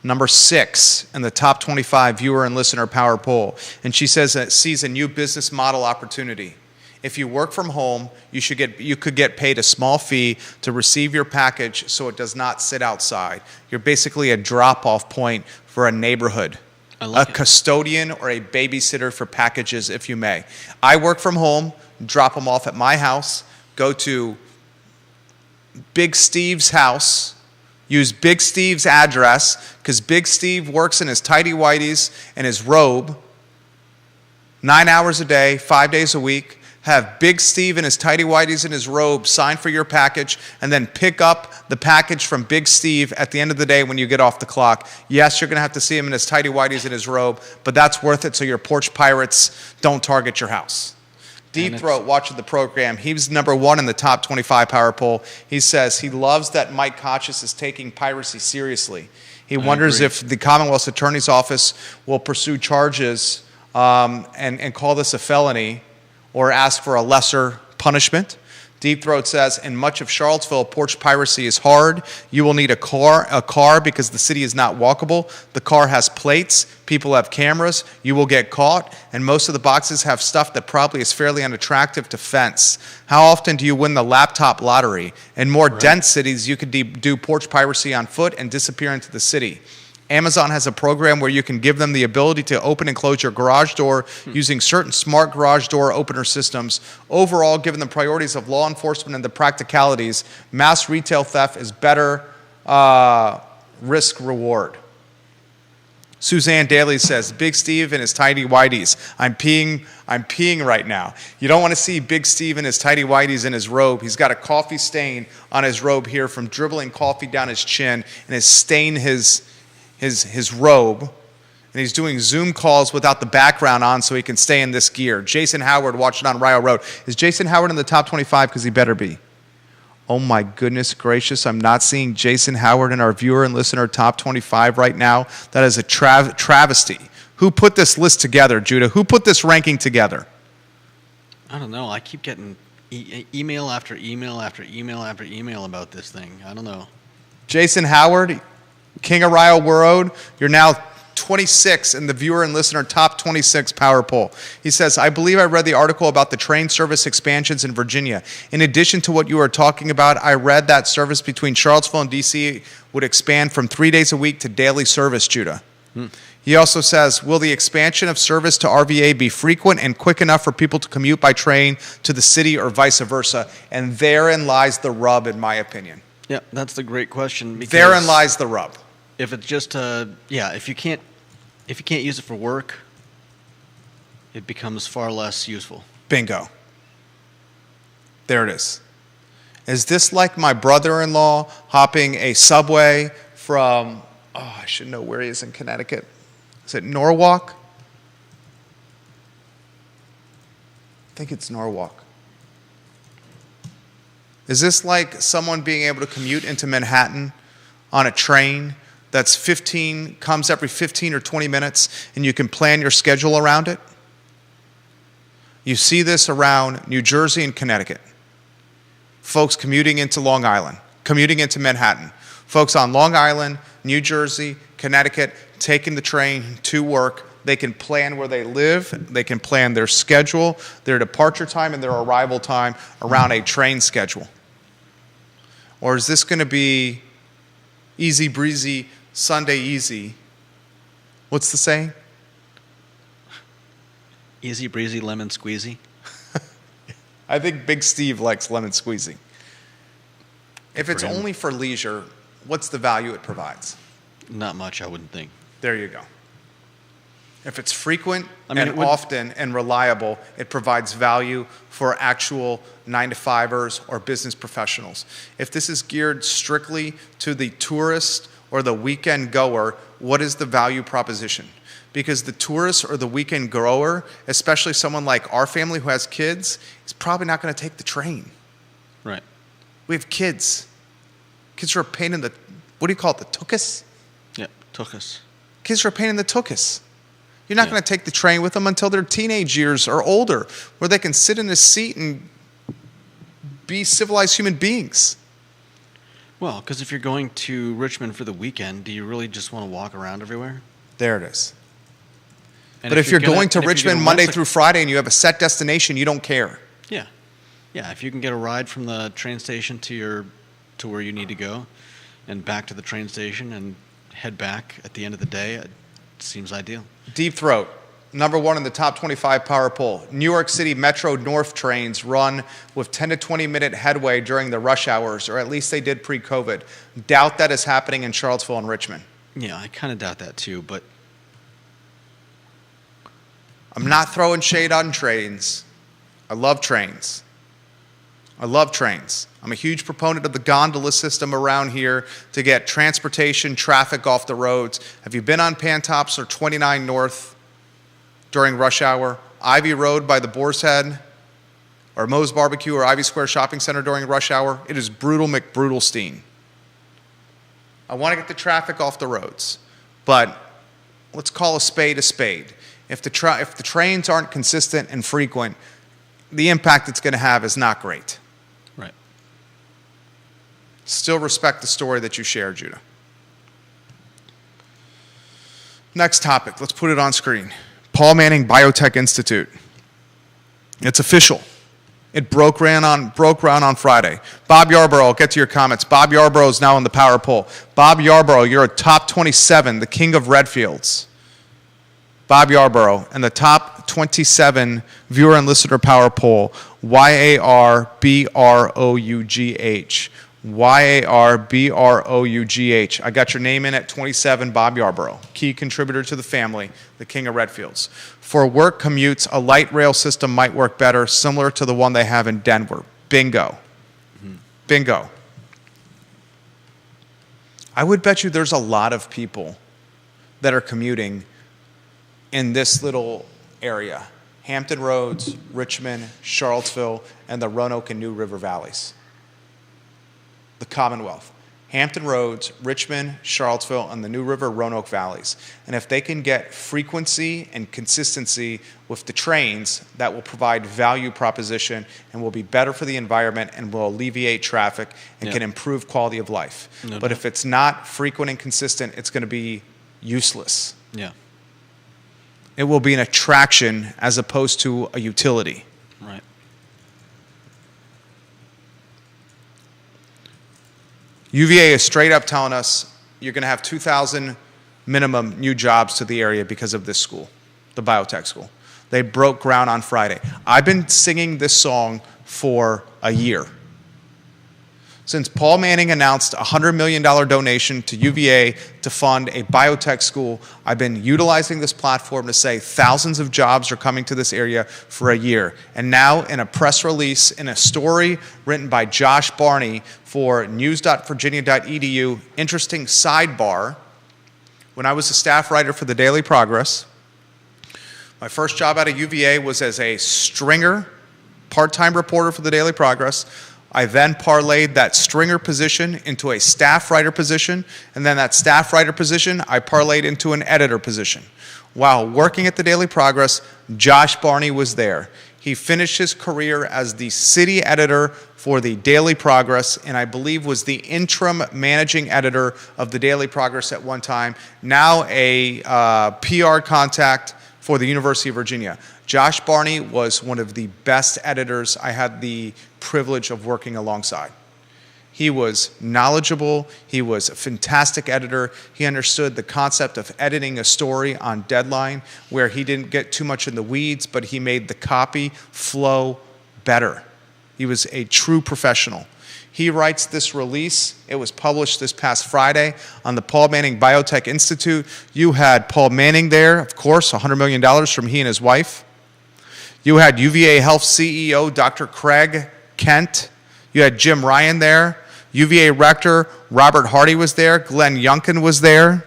number 6 in the top 25 viewer and listener power poll. And she says that sees a new business model opportunity. If you work from home, you could get paid a small fee to receive your package so it does not sit outside. You're basically a drop-off point for a neighborhood. A custodian or a babysitter for packages, if you may. I work from home, drop them off at my house, go to Big Steve's house, use Big Steve's address, because Big Steve works in his tighty-whities and his robe 9 hours a day, 5 days a week. Have Big Steve in his tighty-whities and his robe sign for your package, and then pick up the package from Big Steve at the end of the day when you get off the clock. Yes, you're going to have to see him in his tighty-whities and his robe, but that's worth it so your porch pirates don't target your house. Deep Throat, watching the program, he was number 1 in the top 25 power poll. He says he loves that Mike Kochis is taking piracy seriously. He wonders if the Commonwealth's Attorney's Office will pursue charges and call this a felony or ask for a lesser punishment. Deep Throat says, in much of Charlottesville, porch piracy is hard. You will need a car because the city is not walkable. The car has plates. People have cameras. You will get caught. And most of the boxes have stuff that probably is fairly unattractive to fence. How often do you win the laptop lottery? In more dense cities, you could do porch piracy on foot and disappear into the city. Amazon has a program where you can give them the ability to open and close your garage door using certain smart garage door opener systems. Overall, given the priorities of law enforcement and the practicalities, mass retail theft is better risk reward. Suzanne Daly says, Big Steve and his tighty-whities. I'm peeing right now. You don't want to see Big Steve in his tighty-whities and his robe. He's got a coffee stain on his robe here from dribbling coffee down his chin, and has stained his robe, and he's doing Zoom calls without the background on so he can stay in this gear. Jason Howard, watching on Rio Road. Is Jason Howard in the top 25? Because he better be. Oh my goodness gracious, I'm not seeing Jason Howard in our viewer and listener top 25 right now. That is a travesty. Who put this list together, Judah? Who put this ranking together? I don't know. I keep getting email after email after email after email about this thing. I don't know. Jason Howard, King of Rio Road, you're now 26 in the viewer and listener top 26 power poll. He says, I believe I read the article about the train service expansions in Virginia. In addition to what you are talking about, I read that service between Charlottesville and D.C. would expand from 3 days a week to daily service, Judah. He also says, will the expansion of service to RVA be frequent and quick enough for people to commute by train to the city or vice versa? And therein lies the rub, in my opinion. Yeah, that's the great question. Therein lies the rub. If it's just if you can't use it for work, it becomes far less useful. Bingo. There it is. Is this like my brother-in-law hopping a subway from, I should know where he is in Connecticut. Is it Norwalk? I think it's Norwalk. Is this like someone being able to commute into Manhattan on a train that's comes every 15 or 20 minutes, and you can plan your schedule around it? You see this around New Jersey and Connecticut. Folks commuting into Long Island, commuting into Manhattan. Folks on Long Island, New Jersey, Connecticut, taking the train to work. They can plan where they live. They can plan their schedule, their departure time, and their arrival time around a train schedule. Or is this going to be easy breezy, Sunday easy? What's the saying? Easy breezy lemon squeezy. I think Big Steve likes lemon squeezy. If it's For him. only for leisure, what's the value it provides? Not much, I wouldn't think. There you go. If it's frequent I mean, and it would- often and reliable, it provides value for actual 9-to-5ers or business professionals. If this is geared strictly to the tourist or the weekend goer, what is the value proposition? Because the tourist or the weekend goer, especially someone like our family who has kids, is probably not going to take the train. Right. We have kids. Kids are a pain in the, what do you call it, the tuchus? Yeah, took us. Kids are a pain in the tuchus. You're not Yeah. going to take the train with them until their teenage years or older, where they can sit in a seat and be civilized human beings. Well, because if you're going to Richmond for the weekend, do you really just want to walk around everywhere? There it is. And But if you're gonna- going to and if you're Richmond gonna Monday rent a- through Friday and you have a set destination, you don't care. Yeah. Yeah, if you can get a ride from the train station to where you need to go and back to the train station and head back at the end of the day, it seems ideal. Deep Throat, number 1 in the top 25 power poll. New York City Metro North trains run with 10 to 20 minute headway during the rush hours, or at least they did pre-COVID. Doubt that is happening in Charlottesville and Richmond. Yeah, I kind of doubt that too, but I'm not throwing shade on trains. I love trains. I love trains. I'm a huge proponent of the gondola system around here to get transportation, traffic off the roads. Have you been on Pantops or 29 North during rush hour? Ivy Road by the Boar's Head, or Moe's Barbecue or Ivy Square Shopping Center during rush hour? It is brutal McBrutalstein. I want to get the traffic off the roads, but let's call a spade a spade. If the trains aren't consistent and frequent, the impact it's going to have is not great. right. Still respect the story that you shared, Judah. Next topic, let's put it on screen. Paul Manning Biotech Institute. It's official. It broke ground on Friday. Bob Yarborough, I'll get to your comments. Bob Yarborough is now in the power poll. Bob Yarborough, you're a top 27, the king of Redfields. Bob Yarborough, and the top 27 viewer and listener power poll, YARBROUGH. YARBROUGH. I got your name in at 27, Bob Yarborough, key contributor to the family, the king of Redfields. For work commutes, a light rail system might work better, similar to the one they have in Denver. Bingo. Bingo. I would bet you there's a lot of people that are commuting in this little area. Hampton Roads, Richmond, Charlottesville, and the Roanoke and New River Valleys. The Commonwealth. Hampton Roads, Richmond, Charlottesville, and the New River Roanoke Valleys. And if they can get frequency and consistency with the trains, that will provide value proposition and will be better for the environment and will alleviate traffic and Yeah. can improve quality of life. No But doubt. if it's not frequent and consistent, it's going to be useless. Yeah. It will be an attraction as opposed to a utility. Right. UVA is straight up telling us you're going to have 2,000 minimum new jobs to the area because of this school, the biotech school. They broke ground on Friday. I've been singing this song for a year. Since Paul Manning announced a $100 million donation to UVA to fund a biotech school, I've been utilizing this platform to say thousands of jobs are coming to this area for a year. And now in a press release, in a story written by Josh Barney for news.virginia.edu, interesting sidebar, when I was a staff writer for the Daily Progress, my first job out of UVA was as a stringer, part-time reporter for the Daily Progress. I then parlayed that stringer position into a staff writer position, and then that staff writer position I parlayed into an editor position. While working at the Daily Progress, Josh Barney was there. He finished his career as the city editor for the Daily Progress, and I believe was the interim managing editor of the Daily Progress at one time, now a PR contact for the University of Virginia. Josh Barney was one of the best editors I had the privilege of working alongside. He was knowledgeable. He was a fantastic editor. He understood the concept of editing a story on deadline, where he didn't get too much in the weeds, but he made the copy flow better. He was a true professional. He writes this release. It was published this past Friday on the Paul Manning Biotech Institute. You had Paul Manning there, of course, $100 million from he and his wife. You had UVA Health CEO Dr. Craig Kent. You had Jim Ryan there. UVA Rector Robert Hardy was there. Glenn Youngkin was there.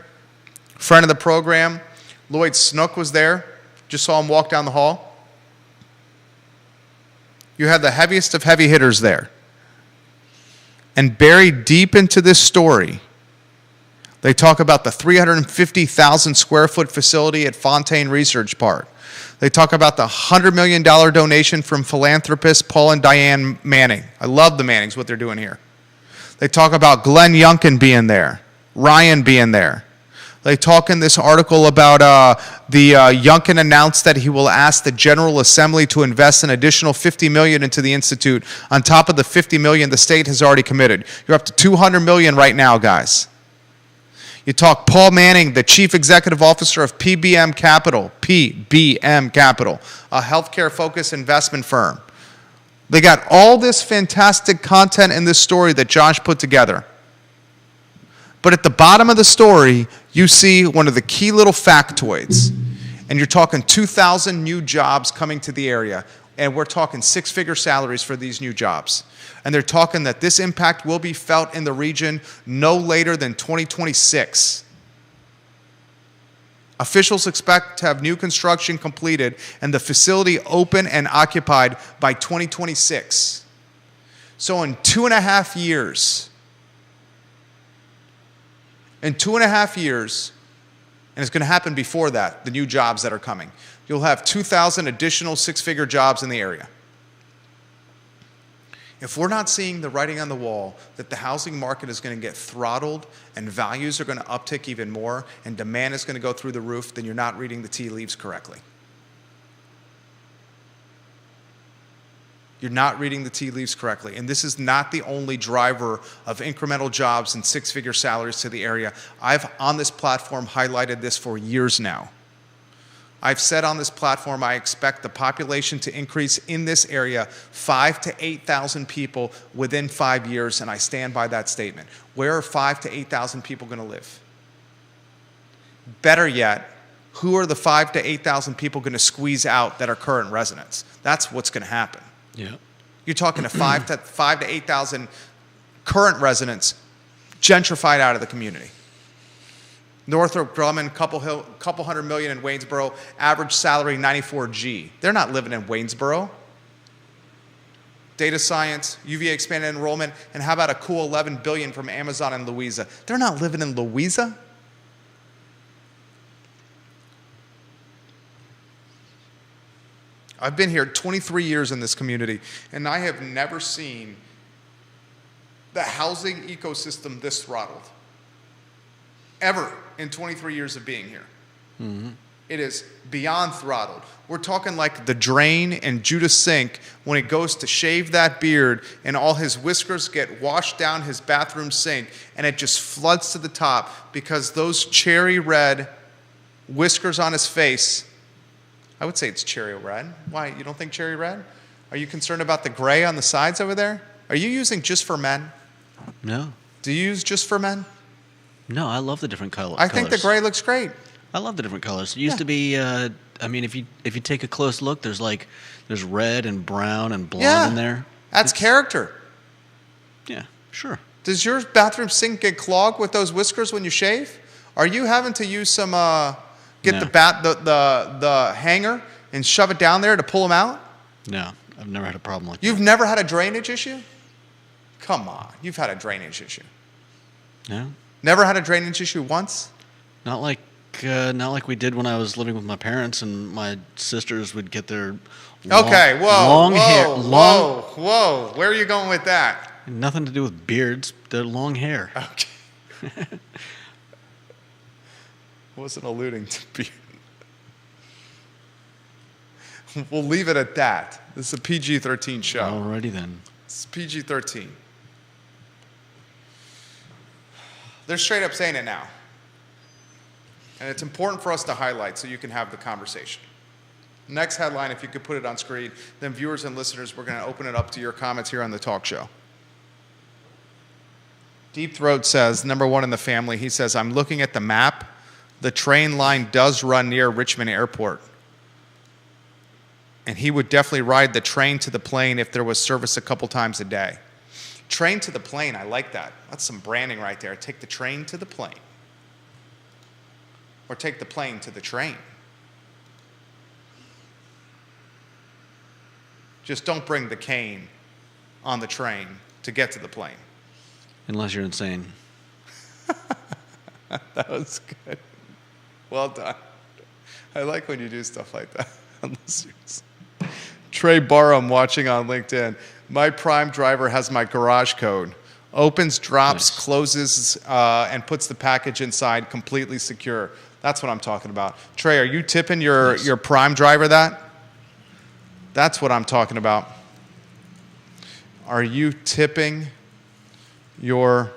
Friend of the program, Lloyd Snook was there. Just saw him walk down the hall. You had the heaviest of heavy hitters there. And buried deep into this story, they talk about the 350,000 square foot facility at Fontaine Research Park. They talk about the $100 million donation from philanthropists Paul and Diane Manning. I love the Mannings, what they're doing here. They talk about Glenn Youngkin being there, Ryan being there. They talk in this article about Youngkin announced that he will ask the General Assembly to invest an additional $50 million into the Institute on top of the $50 million the state has already committed. You're up to $200 million right now, guys. You talk Paul Manning, the Chief Executive Officer of PBM Capital, a healthcare-focused investment firm. They got all this fantastic content in this story that Josh put together. But at the bottom of the story, you see one of the key little factoids. And you're talking 2,000 new jobs coming to the area. And we're talking six-figure salaries for these new jobs. And they're talking that this impact will be felt in the region no later than 2026. Officials expect to have new construction completed and the facility open and occupied by 2026. So in 2.5 years, and it's going to happen before that, the new jobs that are coming, you'll have 2,000 additional six-figure jobs in the area. If we're not seeing the writing on the wall that the housing market is going to get throttled and values are going to uptick even more and demand is going to go through the roof, then you're not reading the tea leaves correctly. You're not reading the tea leaves correctly. And this is not the only driver of incremental jobs and six-figure salaries to the area. I've, on this platform, highlighted this for years now. I've said on this platform I expect the population to increase in this area 5,000 to 8,000 people within 5 years, and I stand by that statement. Where are 5,000 to 8,000 people going to live? Better yet, who are the 5,000 to 8,000 people going to squeeze out that are current residents? That's what's going to happen. Yeah. You're talking to 5,000 to 8,000 current residents gentrified out of the community. Northrop Grumman, couple $100 million in Waynesboro, average salary $94G. They're not living in Waynesboro. Data science, UVA expanded enrollment, and how about a cool $11 billion from Amazon and Louisa? They're not living in Louisa. I've been here 23 years in this community, and I have never seen the housing ecosystem this throttled. Ever in 23 years of being here. Mm-hmm. It is beyond throttled. We're talking like the drain in Judas Sink when it goes to shave that beard and all his whiskers get washed down his bathroom sink and it just floods to the top because those cherry red whiskers on his face, I would say it's cherry red. Why, you don't think cherry red? Are you concerned about the gray on the sides over there? Are you using Just for Men? No. Do you use Just for Men? No, I love the different colors. I think the gray looks great. I love the different colors. It used to be, I mean, if you take a close look, there's red and brown and blonde in there. That's character. Yeah, sure. Does your bathroom sink get clogged with those whiskers when you shave? Are you having to use some, the hanger and shove it down there to pull them out? No, I've never had a problem like that. You've never had a drainage issue? Come on, you've had a drainage issue. No. Never had a drainage issue once? Not like we did when I was living with my parents and my sisters would get their long hair. Whoa. Where are you going with that? Nothing to do with beards. They're long hair. Okay. Wasn't alluding to beard. We'll leave it at that. This is a PG-13 show. Alrighty then. It's PG-13. They're straight up saying it now. And it's important for us to highlight so you can have the conversation. Next headline, if you could put it on screen, then viewers and listeners, we're going to open it up to your comments here on the talk show. Deep Throat says, number one in the family, he says, I'm looking at the map. The train line does run near Richmond Airport. And he would definitely ride the train to the plane if there was service a couple times a day. Train to the plane, I like that. That's some branding right there. Take the train to the plane. Or take the plane to the train. Just don't bring the cane on the train to get to the plane. Unless you're insane. That was good. Well done. I like when you do stuff like that. Unless you're... Trey Barham watching on LinkedIn. My Prime driver has my garage code. Opens, drops, Nice. closes, and puts the package inside completely secure. That's what I'm talking about. Trey, are you tipping your Prime driver that? That's what I'm talking about. Are you tipping your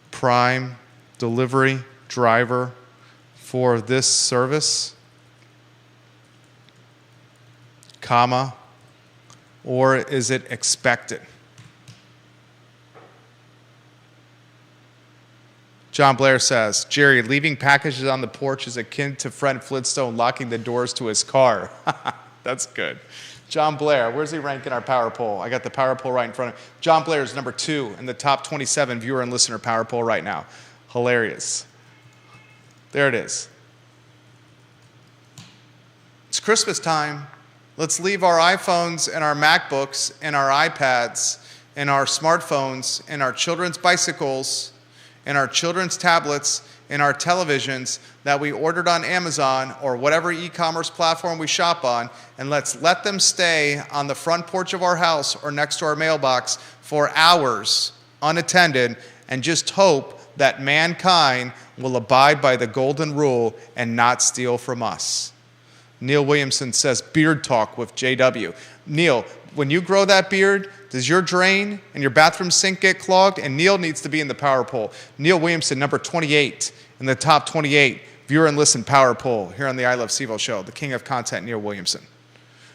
Prime delivery driver for this service? Comma, or is it expected? John Blair says, Jerry, leaving packages on the porch is akin to Fred Flintstone locking the doors to his car. That's good. John Blair, where's he ranking our power poll? I got the power poll right in front of me. John Blair is number 2 in the top 27 viewer and listener power poll right now. Hilarious. There it is. It's Christmas time. Let's leave our iPhones and our MacBooks and our iPads and our smartphones and our children's bicycles and our children's tablets and our televisions that we ordered on Amazon or whatever e-commerce platform we shop on, and let's let them stay on the front porch of our house or next to our mailbox for hours unattended and just hope that mankind will abide by the golden rule and not steal from us. Neil Williamson says, beard talk with JW. Neil, when you grow that beard, does your drain and your bathroom sink get clogged? And Neil needs to be in the power poll. Neil Williamson, number 28 in the top 28 viewer and listen power poll here on the I Love CVille show. The king of content, Neil Williamson.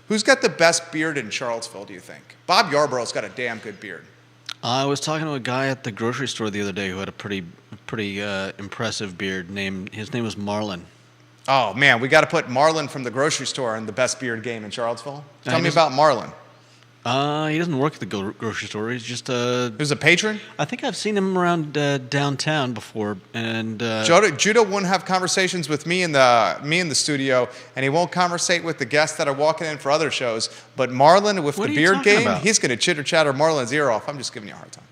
Who's got the best beard in Charlottesville, do you think? Bob Yarborough's got a damn good beard. I was talking to a guy at the grocery store the other day who had a pretty impressive beard. His name was Marlon. Oh, man, we got to put Marlon from the grocery store in the best beard game in Charlottesville. Tell me about Marlon. He doesn't work at the grocery store. He's just Who's a patron? I think I've seen him around downtown before. And Judah wouldn't have conversations with me in the studio, and he won't conversate with the guests that are walking in for other shows. But Marlon with What the are you beard talking game, about? he's going to chitter-chatter Marlon's ear off. I'm just giving you a hard time.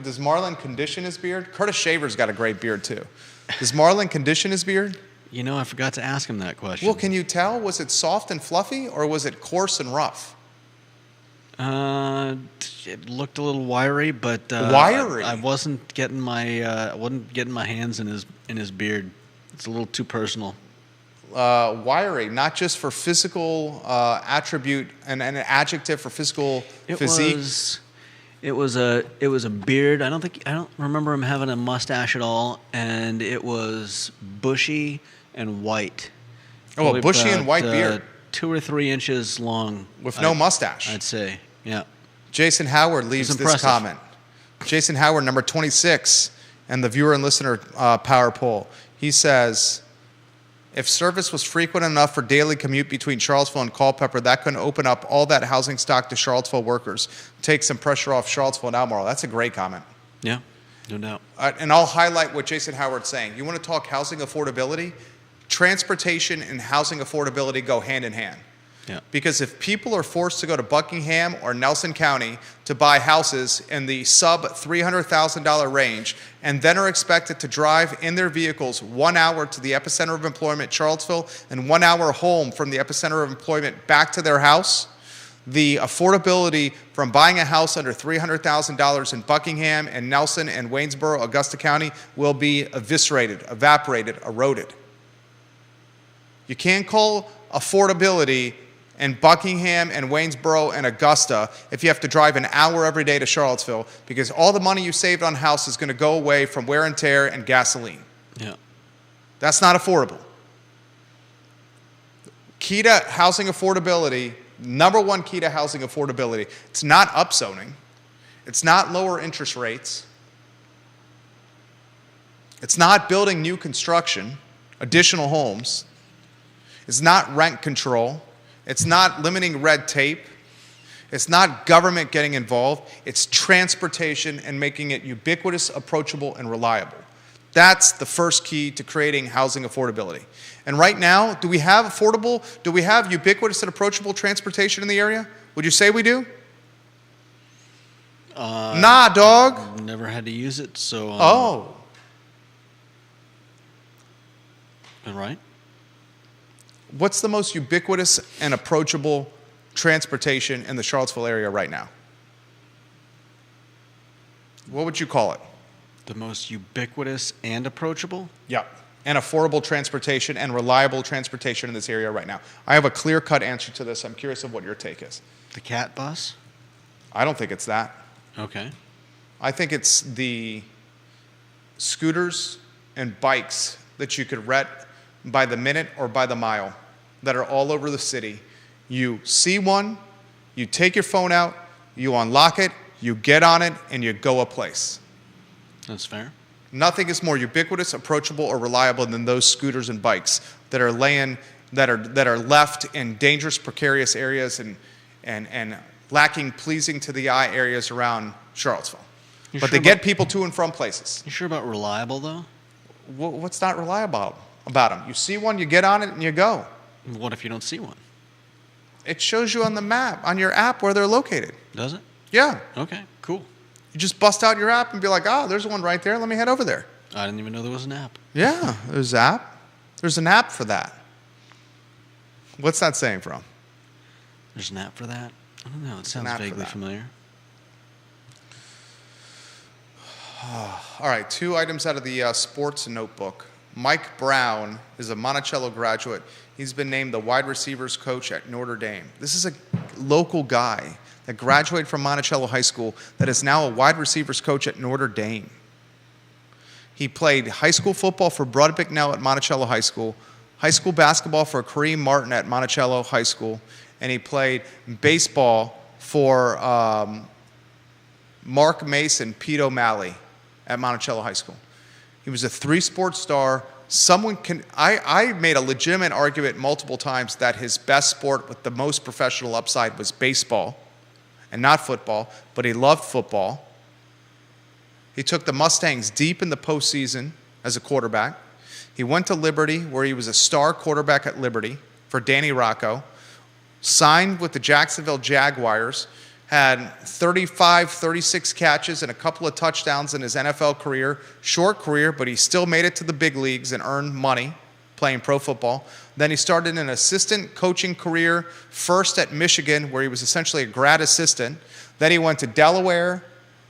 Does Marlon condition his beard? Curtis Shaver's got a great beard, too. Does Marlon condition his beard? you know, I forgot to ask him that question. Well, can you tell? Was it soft and fluffy, or was it coarse and rough? It looked a little wiry, but Wiry? I wasn't getting my hands in his beard. It's a little too personal. Wiry, not just for physical attribute and an adjective for physical physique. It was a beard. I don't remember him having a mustache at all, and it was bushy and white. Oh, a Probably bushy and about, white beard 2 or 3 inches long, with no mustache. I'd say, yeah. Jason Howard leaves this impressive. comment. Jason Howard, number 26, and the viewer and listener power poll. He says, if service was frequent enough for daily commute between Charlottesville and Culpeper, that could open up all that housing stock to Charlottesville workers. Take some pressure off Charlottesville and Albemarle. That's a great comment. Yeah, no doubt. And I'll highlight what Jason Howard's saying. You want to talk housing affordability? Transportation and housing affordability go hand in hand. Yeah. Because if people are forced to go to Buckingham or Nelson County to buy houses in the sub $300,000 range and then are expected to drive in their vehicles 1 hour to the epicenter of employment, Charlottesville, and 1 hour home from the epicenter of employment back to their house, the affordability from buying a house under $300,000 in Buckingham and Nelson and Waynesboro, Augusta County will be eviscerated, evaporated, eroded. You can't call affordability and Buckingham and Waynesboro and Augusta if you have to drive an hour every day to Charlottesville because all the money you saved on a house is going to go away from wear and tear and gasoline. Yeah. That's not affordable. Key to housing affordability, number one key to housing affordability, it's not upzoning. It's not lower interest rates. It's not building new construction, additional homes. It's not rent control. It's not limiting red tape. It's not government getting involved. It's transportation and making it ubiquitous, approachable, and reliable. That's the first key to creating housing affordability. And right now, do we have ubiquitous and approachable transportation in the area? Would you say we do? Nah, dog. Never had to use it, so. Oh. All right. What's the most ubiquitous and approachable transportation in the Charlottesville area right now? What would you call it? The most ubiquitous and approachable? Yeah. And affordable transportation and reliable transportation in this area right now. I have a clear-cut answer to this. I'm curious of what your take is. The cat bus? I don't think it's that. Okay. I think it's the scooters and bikes that you could rent by the minute or by the mile that are all over the city. You see one, you take your phone out, you unlock it, you get on it, and you go a place. That's fair. Nothing is more ubiquitous, approachable, or reliable than those scooters and bikes that are left in dangerous, precarious areas and lacking pleasing to the eye areas around Charlottesville. But they get people to and from places. You sure about reliable, though? What's not reliable about them? You see one, you get on it, and you go. What if you don't see one? It shows you on the map, on your app, where they're located. Does it? Yeah. Okay, cool. You just bust out your app and be like, oh, there's one right there. Let me head over there. I didn't even know there was an app. Yeah, there's an app. There's an app for that. What's that saying from? There's an app for that? I don't know. It sounds vaguely familiar. All right, 2 items out of the sports notebook. Mike Brown is a Monticello graduate. He's been named the wide receivers coach at Notre Dame. This is a local guy that graduated from Monticello High School that is now a wide receivers coach at Notre Dame. He played high school football for Bud Bicknell at Monticello High School, high school basketball for Kareem Martin at Monticello High School, and he played baseball for Mark Mason, Pete O'Malley at Monticello High School. He was a 3-sport star. I made a legitimate argument multiple times that his best sport with the most professional upside was baseball and not football, but he loved football. He took the Mustangs deep in the postseason as a quarterback. He went to Liberty, where he was a star quarterback at Liberty for Danny Rocco, signed with the Jacksonville Jaguars, had 35, 36 catches and a couple of touchdowns in his NFL career. Short career, but he still made it to the big leagues and earned money playing pro football. Then he started an assistant coaching career, first at Michigan, where he was essentially a grad assistant. Then he went to Delaware,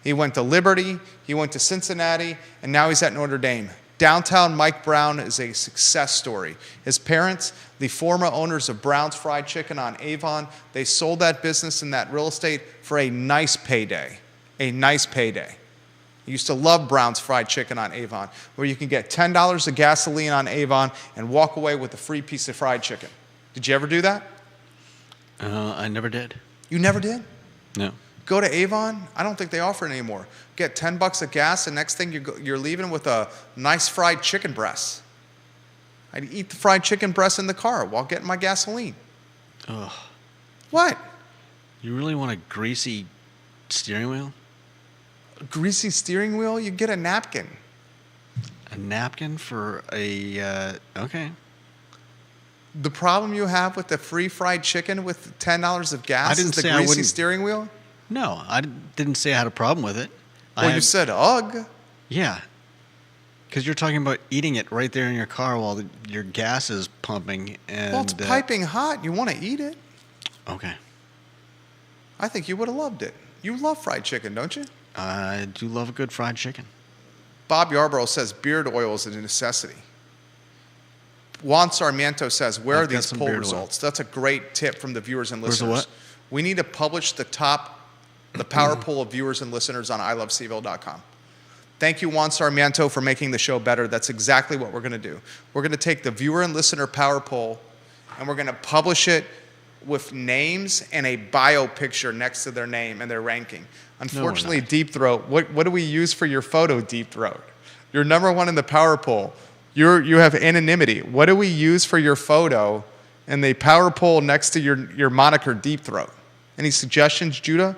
he went to Liberty, he went to Cincinnati, and now he's at Notre Dame. Downtown Mike Brown is a success story. His parents, the former owners of Brown's Fried Chicken on Avon, they sold that business and that real estate for a nice payday. A nice payday. I used to love Brown's Fried Chicken on Avon, where you can get $10 of gasoline on Avon and walk away with a free piece of fried chicken. Did you ever do that? I never did. You never did? No. Go to Avon. I don't think they offer it anymore. Get $10 of gas, and next thing you're leaving with a nice fried chicken breast. I'd eat the fried chicken breast in the car while getting my gasoline. Ugh. What? You really want a greasy steering wheel? A greasy steering wheel? You get a napkin. A napkin for a, okay. The problem you have with the free fried chicken with $10 of gas is the greasy steering wheel? No, I didn't say I had a problem with it. Well, you said ugh. Yeah. Because you're talking about eating it right there in your car while your gas is pumping. And, well, it's piping hot. You want to eat it. Okay. I think you would have loved it. You love fried chicken, don't you? I do love a good fried chicken. Bob Yarborough says beard oil is a necessity. Juan Sarmiento says, where I've are got these some poll beard oil. results? That's a great tip from the viewers and Where's the listeners. what? We need to publish the power poll of viewers and listeners on iloveseville.com. Thank you, Juan Sarmiento, for making the show better. That's exactly what we're going to do. We're going to take the viewer and listener power poll, and we're going to publish it with names and a bio picture next to their name and their ranking. Unfortunately, not. Deep Throat, what do we use for your photo, Deep Throat? You're number one in the power poll. You have anonymity. What do we use for your photo and the power poll next to your moniker, Deep Throat? Any suggestions, Judah?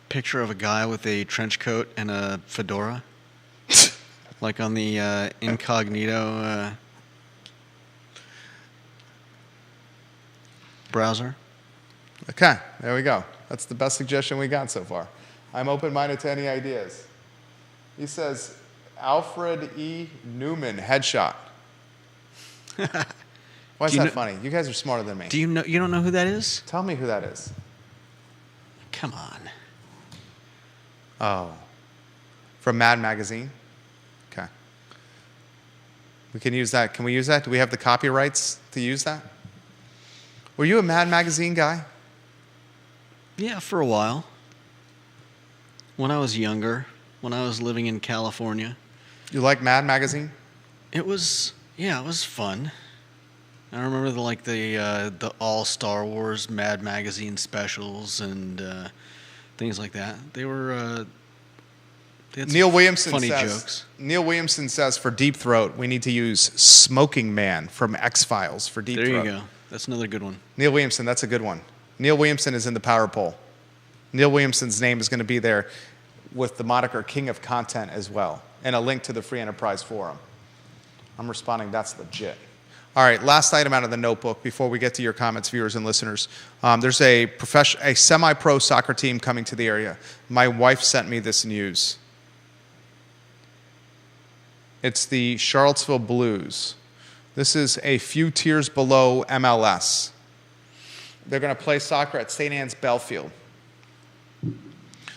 Picture of a guy with a trench coat and a fedora, like on the incognito browser. Okay, there we go. That's the best suggestion we got so far. I'm open-minded to any ideas. He says, Alfred E. Newman headshot. Why is that funny? You guys are smarter than me. You don't know who that is? Tell me who that is. Come on. Oh. From Mad Magazine? Okay. We can use that. Can we use that? Do we have the copyrights to use that? Were you a Mad Magazine guy? Yeah, for a while. When I was younger, when I was living in California. You like Mad Magazine? It was fun. I remember the all Star Wars Mad Magazine specials and things like that. They were they had some Neil Williamson funny says, jokes. Neil Williamson says for Deep Throat, we need to use Smoking Man from X-Files for Deep There Throat. you go. That's another good one. Neil Williamson, that's a good one. Neil Williamson is in the power poll. Neil Williamson's name is going to be there with the moniker King of Content as well, and a link to the Free Enterprise Forum. I'm responding, that's legit. All right, last item out of the notebook before we get to your comments, viewers and listeners. There's a semi-pro soccer team coming to the area. My wife sent me this news. It's the Charlottesville Blues. This is a few tiers below MLS. They're going to play soccer at St. Anne's Belfield.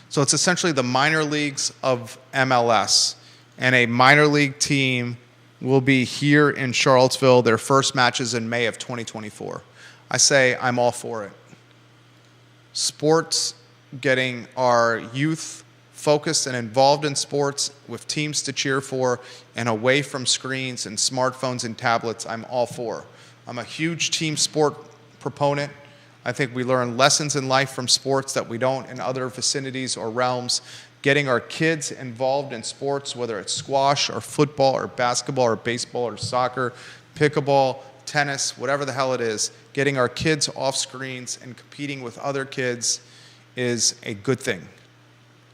So it's essentially the minor leagues of MLS, and a minor league team will be here in Charlottesville. Their first match is in May of 2024. I say I'm all for it. Sports, getting our youth focused and involved in sports with teams to cheer for and away from screens and smartphones and tablets, I'm all for. I'm a huge team sport proponent. I think we learn lessons in life from sports that we don't in other vicinities or realms. Getting our kids involved in sports, whether it's squash or football or basketball or baseball or soccer, pickleball, tennis, whatever the hell it is, getting our kids off screens and competing with other kids is a good thing.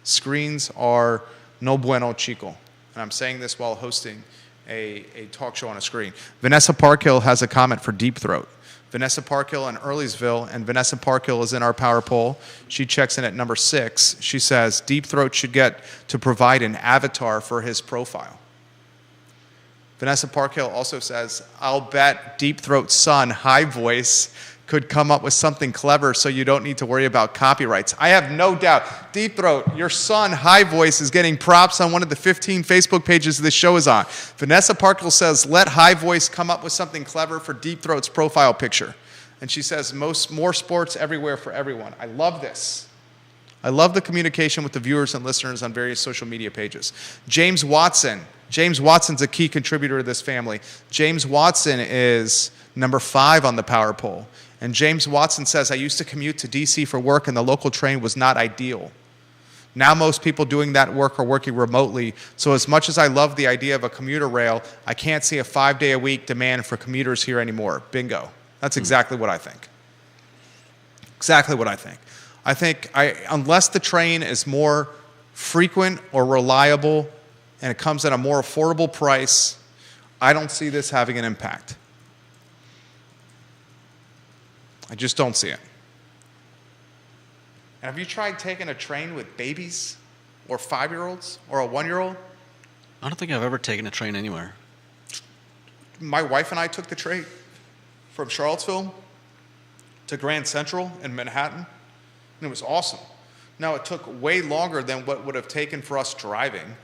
Screens are no bueno, chico. And I'm saying this while hosting a talk show on a screen. Vanessa Parkhill has a comment for Deep Throat. Vanessa Parkhill in Earlysville, and Vanessa Parkhill is in our power poll. She checks in at number 6. She says Deep Throat should get to provide an avatar for his profile. Vanessa Parkhill also says, I'll bet Deep Throat's son, High Voice, could come up with something clever so you don't need to worry about copyrights. I have no doubt. Deep Throat, your son, High Voice, is getting props on one of the 15 Facebook pages this show is on. Vanessa Parkhill says, let High Voice come up with something clever for Deep Throat's profile picture. And she says, more sports everywhere for everyone. I love this. I love the communication with the viewers and listeners on various social media pages. James Watson. James Watson's a key contributor to this family. James Watson is number 5 on the power poll. And James Watson says, I used to commute to D.C. for work, and the local train was not ideal. Now most people doing that work are working remotely, so as much as I love the idea of a commuter rail, I can't see a 5-day-a-week demand for commuters here anymore. Bingo. That's exactly what I think. Exactly what I think. I think unless the train is more frequent or reliable and it comes at a more affordable price, I don't see this having an impact. I just don't see it. And have you tried taking a train with babies or 5-year-olds or a 1-year-old? I don't think I've ever taken a train anywhere. My wife and I took the train from Charlottesville to Grand Central in Manhattan, and it was awesome. Now, it took way longer than what would have taken for us driving,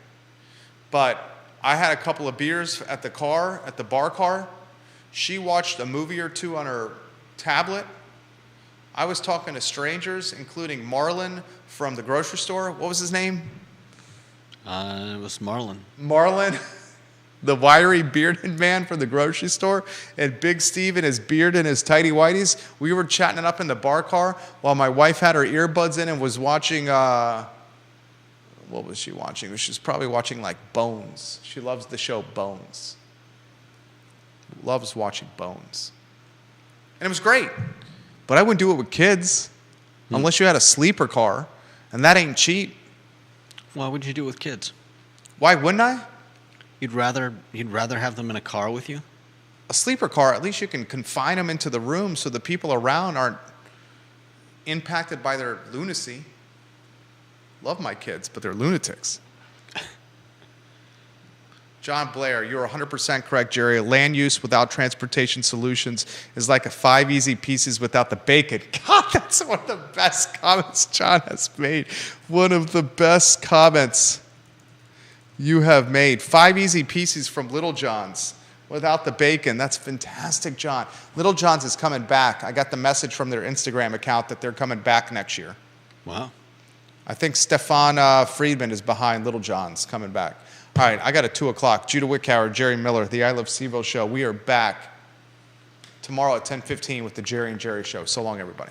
but I had a couple of beers at the bar car. She watched a movie or two on her tablet. I was talking to strangers, including Marlon from the grocery store. What was his name? It was Marlon. Marlon, the wiry bearded man from the grocery store, and Big Steve in his beard and his tighty whities. We were chatting it up in the bar car while my wife had her earbuds in and was watching, what was she watching? She was probably watching like Bones. She loves the show Bones. Loves watching Bones. And it was great. But I wouldn't do it with kids unless you had a sleeper car, and that ain't cheap. Why would you do it with kids? Why wouldn't I? You'd rather have them in a car with you? A sleeper car, at least you can confine them into the room so the people around aren't impacted by their lunacy. Love my kids, but they're lunatics. John Blair, you're 100% correct, Jerry. Land use without transportation solutions is like a 5 easy pieces without the bacon. God, that's one of the best comments John has made. One of the best comments you have made. 5 easy pieces from Little John's without the bacon. That's fantastic, John. Little John's is coming back. I got the message from their Instagram account that they're coming back next year. Wow. I think Stefan Friedman is behind Little John's coming back. All right, I got a 2 o'clock. Judah Wickhauer, Jerry Miller, the I Love CVille show. We are back tomorrow at 10:15 with the Jerry and Jerry show. So long, everybody.